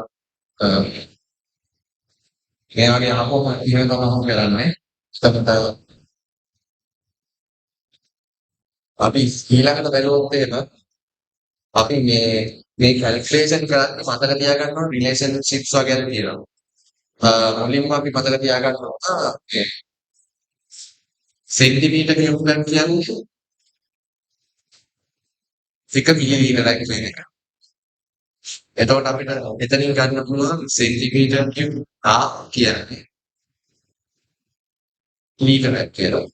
Speaker 1: මේ වගේ අහපුවම ඉගෙන ගන්න කරන්නේ. එතකොට අපි ඊළඟට බැලුවොත් එහෙම අපි මේ කැල්කියුලේෂන් කරද්දී මතක තියාගන්න ඕන රිලේෂන්ෂිප්ස් වගේ තියෙනවා. මුලින්ම අපි මතක තියාගන්න ඕන සෙන්ටිමීටර කියුබ් ගන්න කියන්නේ එක මිලිලීටරයක් කියන එක. එතකොට අපිට එතනින් ගන්න පුළුවන් සෙන්ටිමීටර කියුබ් 1000 කියන්නේ ලීටරයක් කියලා.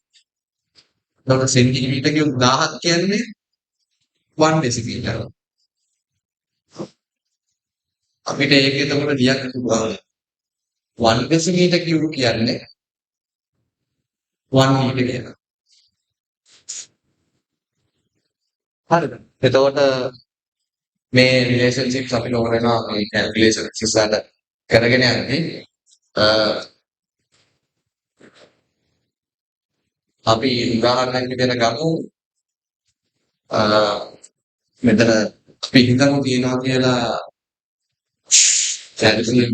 Speaker 1: එතකොට සෙන්ටිමීටර කියුබ් 1000ක් කියන්නේ 1 ඩෙසිමීටර. අපිට ඒක එතකොට ලියන්න පුළුවන් 1 ඩෙසිමීටර කියුබ් කියන්නේ 1 මීටර කියලා. හරිද? එතකොට මේ රිලේෂන්ෂිප්ස් අපිට ඕන වෙනවා මේ කැල්කියුලේෂන් එක්සර්සයිස් වලට කරගෙන යන්නේ. අපි උදාහරණයක් විදිහට ගමු. මෙතන අපි හිතමු තියනවා කියලා කැල්සියම්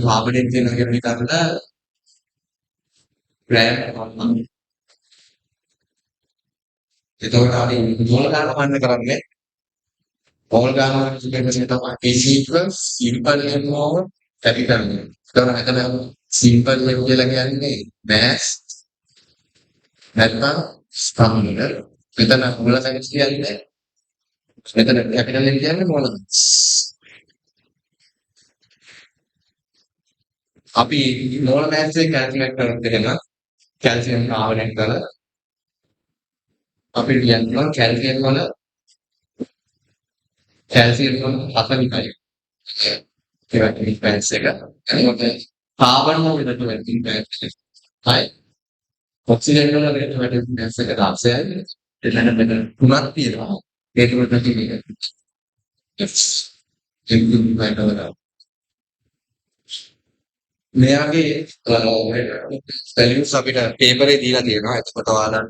Speaker 1: කාබනේට් තියෙනවා කියලා හිතන්න ග්‍රෑම්. එතකොට අපි මොල් ගන්න වන්න කරන්නේ මොල් ගන්න කියන්නේ තමයි AC equals simple m over capital M. එතකොට මෙතන simple m කියලා කියන්නේ mass නැත්නම් ස්පන්දන. මෙතන මොල සයිස් කියන්නේ මෙතන capital M කියන්නේ මොල. අපි මොල් mass එක calculate කරනකොට එහෙම කැල්සියම් කාබනේට් කරලා අපි කියනවා කැල්සියම් වල 40යි. ඒක ඉන්පැක්ට්ස් එක. එතකොට කාබන් වල වෙනට ඉන්පැක්ට්ස් එක. හයි. ඔක්සිජන් වල වෙනට ඉන්පැක්ට්ස් එක 10යි. එතන මෙතන තුනක් තියෙනවා. ඒක උඩට තියෙන්නේ. ඒක ඉන්පැක්ට් මෙයාගේ වැලියුස් අපිට පේපරේ දීලා තියෙනවා. එතකොට ඔයාලා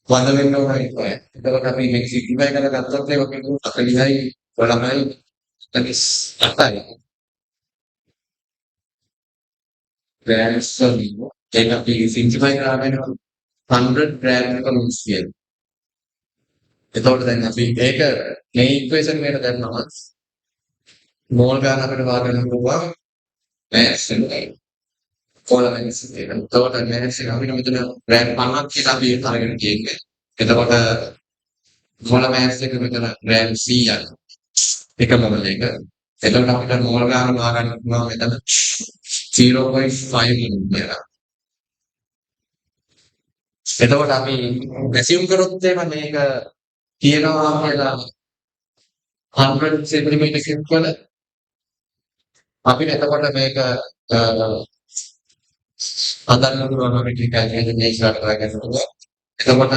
Speaker 1: වඳ වෙන්න ඕනේ. එතකොට අපි මේක සිම්ප්ලිෆයි කරලා ගත්තොත් ඒක 40යි 12යි 38යි. ග්‍රෑම්ස් වලින් ඒක අපි සිම්ප්ලිෆයි කරාම 100 ග්‍රෑම් per ounce කියලා. එතකොට දැන් අපි ඒක මේ ඉක්වේෂන් එකට දැම්මම මෝල් ගාන අපිට වාගන්න පුළුවන් මෑත්ස් එකයි. කොහොමද මෑත්ස් එක? එතකොට මෑත්ස් එක අපිට මෙතන රෑන්ක් 50ක් කියලා අපි අරගෙන තියෙන්නේ. එතකොට මොළ මෑත්ස් එක මෙතන රෑන්ක් 100ක්. එක මොළ එක. එතකොට අපිට මෝල් ගාන වාගන්න පුළුවන් මෙතන 0.5 කියලා. එතකොට අපි ඇසියුම් කරොත් එහෙම මේක කියනවා කියලා 100 සෙන්ටිමීටර් කිව්වද අපිට එතකොට මේක හදන්න පුළුවන් අපිට කැල්කියුලේටර් මේක කරලා ගන්නකොට එතකොට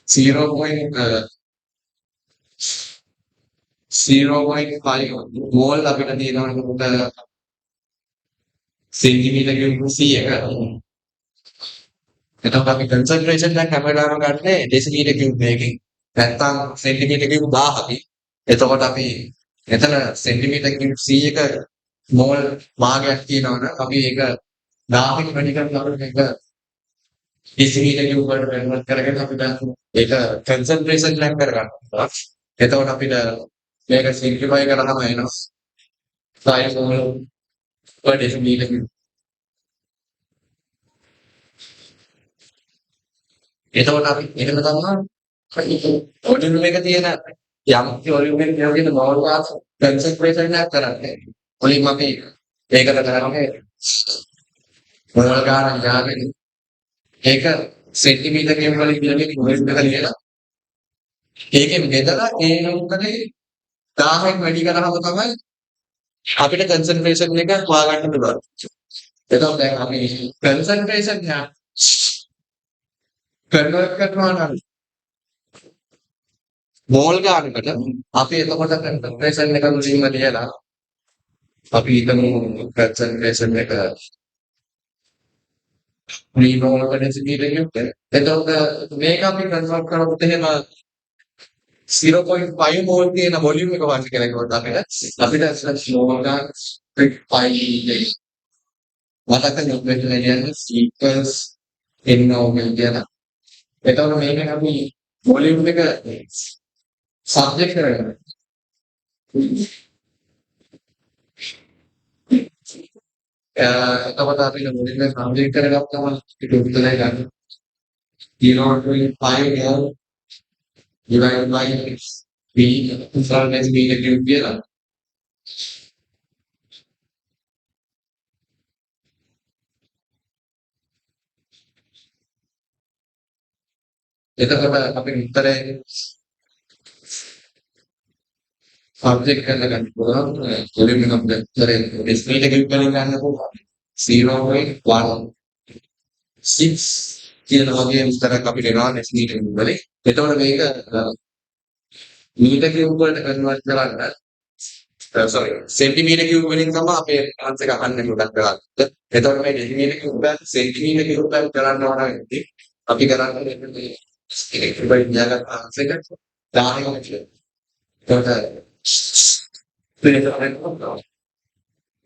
Speaker 1: 0.5 මෝල් අපිට තියෙනවා සෙන්ටිමීටර් කිව්වොත් 100ක එතකොට අපි කන්සන්ට්‍රේෂන් එක හැමදාම ගන්නේ ඩෙසිමීටර් කිව්වොත් මේකෙන් නැත්තම් සෙන්ටිමීටර් කිව්වොත් 1000ක් එතකොට අපි එතන සෙන්ටිමීටර් කිව්වොත් 100ක මෝල් භාගයක් තියෙනවනම් අපි ඒක 1000ක් වැඩි කරලා අපිට මේක ඩෙසිමීටර් කිව්වොත් වලට කන්වර්ට් කරගෙන අපිට ඒක කන්සන්ට්‍රේෂන් එක කරගන්නවා එතකොට අපිට මේක සිම්ප්ලිෆයි කරාම එනවා 5 මෝල් per decimeter cube. එතකොට අපි එහෙම තමයි වොලියුම් එක තියෙන යම් වොලියුම් එකක තියෙන මෝල් වාස් කන්සන්ට්‍රේෂන් එක කරන්නේ. වොලියුම් අපි ඒකට කරන්නේ මෝල් ගාන යාගෙන ඒක සෙන්ටිමීටර් කිව්ව වලින් කියන්නේ වොලියුම් එක ලියලා ඒකෙන් බෙදලා ඒ උත්තරේ 1000න් වැඩි කරාම තමයි අපිට කන්සන්ට්‍රේෂන් එක හොයාගන්න පුළුවන්. එතකොට දැන් අපි කන්සන්ට්‍රේෂන් එක කන්වර්ට් කරනවා නම් මෝල් ගානකට අපි එතකොට කන්සන්ට්‍රේෂන් එක මුලින්ම ලියලා අපි හිතමු කන්සන්ට්‍රේෂන් එක 3 මෝල් per deciliter කියුත් එතකොට මේක අපි කන්වර්ට් කරොත් එහෙම 0.5 මෝල් තියෙන වොලියුම් එක වань කියලා කිව්වොත් අපිට මෝල් ගාන 5 මතක න්यूक्लियर रेडियस equals n over කියලා. එතකොට මේකෙන් අපි වොලියුම් එක සබ්ජෙක්ට් කරගන්නවා. එතකොට අපි වොලියුම් එක සබ්ජෙක්ට් කරගත්තම අපිට උත්තරය ගන්න 0.5 mol divided by v per decimeter cube කියලා. එතකොට අපේ උත්තරේ සබ්ජෙක්ට් කරලා ගන්න පුළුවන් වොලියුම් එක අපිට උත්තරේ decimeter cube වලින් ගන්න පුළුවන් 0.16 කියන වගේ උත්තරයක් අපිට එනවා decimeter cube වලින්. එතකොට මේක මීටර් කියුබ් වලට කන්වර්ට් කරන්න sorry සෙන්ටිමීටර් කියුබ් වලින් තමයි අපේ ආන්සර් එක අහන්නේ ගොඩක් වෙලාවට. එතකොට මේ ඩෙසිමීටර් කියුබ් එක සෙන්ටිමීටර් කියුබ් එකක් කරන්න ඕන වෙන්නේ අපි කරන්නේ මේ ඉක්වල් න්යාගත් ආන්සර් එක 10ක් කියලා. එතකොට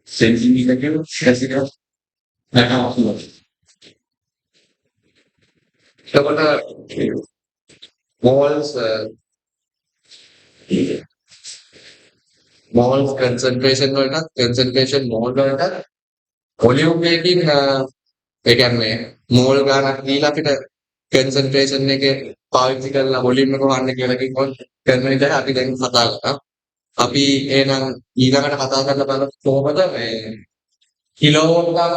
Speaker 1: සෙන්ටිමීටර් කියුබ් ඩෙසිමීටර් නැකවුවා. එතකොට moles concentration වලට concentration mole වලට වොලියුම් එකකින් ඒ කියන්නේ මෝල් ගානක් දීලා අපිට concentration එකේ පාවිච්චි කරලා වොලියුම් එක හොයන්න කියලා කිව්වොත් කරන විදිහ අපි දැන් කතා කරා. අපි එහෙනම් ඊළඟට කතා කරන්න බලමු කොහොමද මේ කිලෝවොට්ටව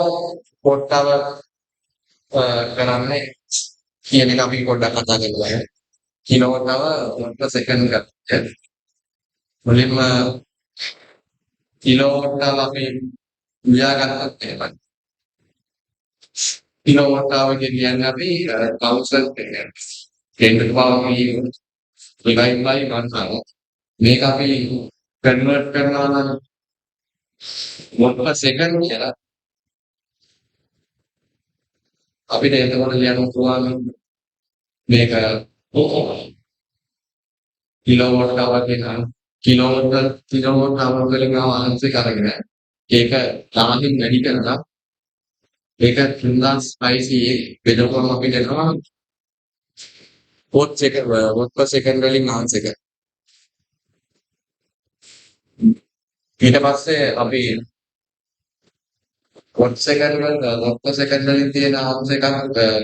Speaker 1: වොට්ටව කරන්නේ කියන එක අපි පොඩ්ඩක් කතා කරලා කිලෝවොට්ටව per second ගන්න. මුලින්ම කිලෝවොට්ටව අපි උයාගත්තත් එහෙමයි. කිලෝවොට්ටව කියන්නේ අපි 1000 10 to the power divide by 1000 මේක අපි කන්වර්ට් කරනවා නම් watt per second කියලා අපිට එතකොට ලියන්න පුළුවන් මේක කිලෝවොට් hour කියන කිලෝවොට් hour වලින් ආන්සර් කරගෙන ඒක 1000න් වැඩි කරලා ඒක 3500 බෙදපුවම අපිට එනවා watt per second වලින් ආන්සර් එක
Speaker 3: ඊට පස්සේ අපි වොට් සෙකන්ඩ් වල සෙකන්ඩ් වලින් තියෙන ආම්ස් එකක්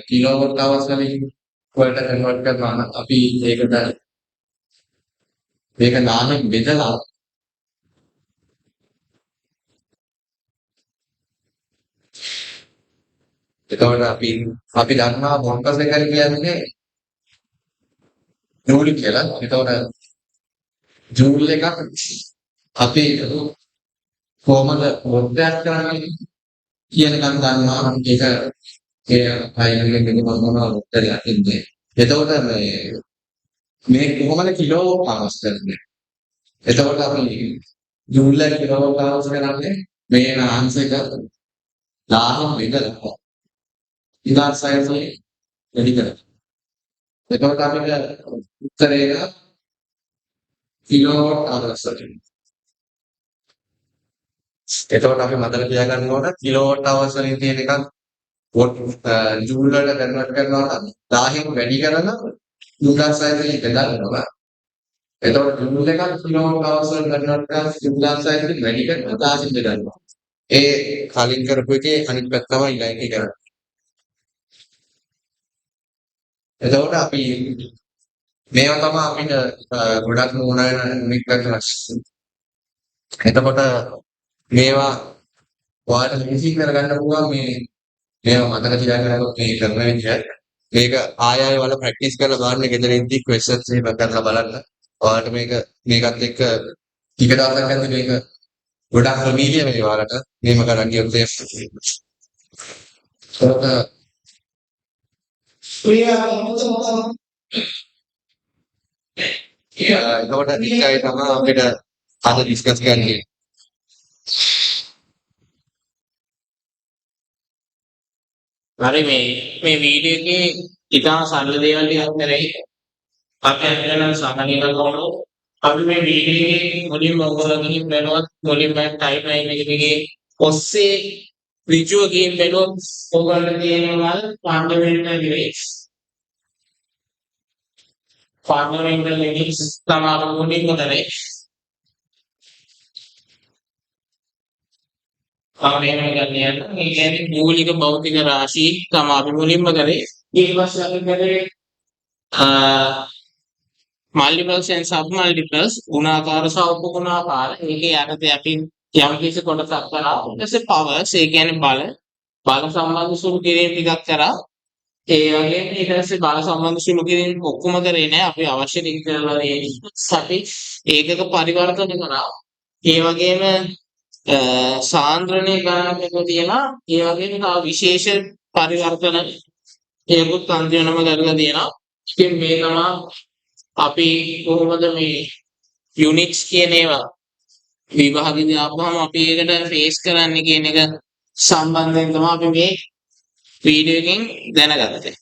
Speaker 3: කිලෝවොට් අවර්ස් වලින් වලට කන්වර්ට් කරනවා නම් අපි මේක නාමයෙන් බෙදලා එතකොට අපි දන්නවා වොට් සෙකන්ඩ් කියන්නේ ජූල් කියලා. එතකොට ජූල් එකක් අපි කොහොමද වොට්යක් කරන්නේ කියන එක දන්නවා. ඒ අයිනෙන් මොනවා වොට්ටයක් ඉන්නේ. එතකොට මේ කොහොමද කිලෝවොට් අවර්ස් කරන්නේ? එතකොට අපි ජූල් එක කිලෝවොට් අවර්ස් කරන්නේ මේ ආන්ස් එක 1000 බෙදලා ඉදාස් සයිස්ලි වැඩි කරලා. එතකොට අපිට උත්තරේ කිලෝවොට් අවර්ස් වලින්. එතකොට අපි මතක තියාගන්න ඕන කිලෝවොට් අවර්ස් වලින් තියෙන එකක් වොට් ජූල් වලට කන්වර්ට් කරනවා නම් 1000න් වැඩි කරලා 2600 බෙදලා. එතකොට ජූල් එකක් කිලෝවොට් අවර්ස් වලට කන්වර්ට් කරලා 2600 වැඩි කරලා 1000න් බෙදනවා. ඒ කලින් කරපු එකේ අනිත් පැත්ත තමයි ඊළඟ එක කරන්නේ. එතකොට අපි මේවා තමයි අපිට ගොඩක් ඕන වෙන යුනික් වෙනස්. එතකොට මේවා ඔයාලට ලේසි කරගන්න පුළුවන් මේවා මතක තියාගන්න මේ කරන විදිහට. මේක ආය වල ප්‍රැක්ටිස් කරලා බලන්න ගෙදර ඉඳි ක්වෙස්චන්ස් එහෙම කරලා බලන්න. ඔයාලට මේකත් එක්ක ටික දවසක් ඇතුළත මේක ගොඩක් ප්‍රමීලිය වෙයි ඔයාලට. මේව කරන් ගියොත් එතකොට ටිකයි තමයි අපිට අද ඩිස්කස් කරන්නේ.
Speaker 2: හරි මේ වීඩියෝ එකේ ඉතාම සරල දේවල් ටිකක් කරේ. අපි අදනම් සාමාන්‍යයෙන් කොහොමද අපි මේ වීඩියෝ එකේ මුලින්ම ඔයගොල්ලෝගෙන් බලවත් මුලින්ම ටයිම් ලයින් එකේ ඔස්සේ ඍජුව ගේම් බලුවොත් ඔයගොල්ලෝ තියෙනවා ෆන්ඩමෙන්ටල් ලිමිට්ස්. ෆන්ඩමෙන්ටල් ලිමිට්ස් තමයි මුලින්ම කරේ. මේ කියන්නේ මූලික භෞතික රාශි තමයි අපි මුලින්ම කරේ. ඊට පස්සේ අපි කරේ මල්ටිපල්ස් and සබ් මල්ටිපල්ස් ගුණාකාර සහ උපගුණාකාර. ඒකේ යටතේ අපි යම් කිසි කොටසක් කරා. ඊට පස්සේ පවර්ස් ඒ කියන්නේ බල සම්බන්ධ සුළු කිරීම ටිකක් කරා. ඒ වගේම ඊට පස්සේ බල සම්බන්ධ සුළු කිරීම ඔක්කොම කරේ නෑ. අපි අවශ්‍ය ටික කරලා අපි ඒකක පරිවර්තන කරා. ඒ වගේම සාන්ද්‍රණය ගණනක තියෙනවා. ඒ වගේම තව විශේෂ පරිවර්තන ඒකුත් අන්තිමනම කරලා තියෙනවා. ඉතින් මේ තමයි අපි කොහොමද මේ යුනිට්ස් කියන ඒවා විභාගෙදී ආපුවම අපි ඒකට ෆේස් කරන්නේ කියන එක සම්බන්ධයෙන් තමයි අපි මේ වීඩියෝ එකෙන් දැනගත්තේ.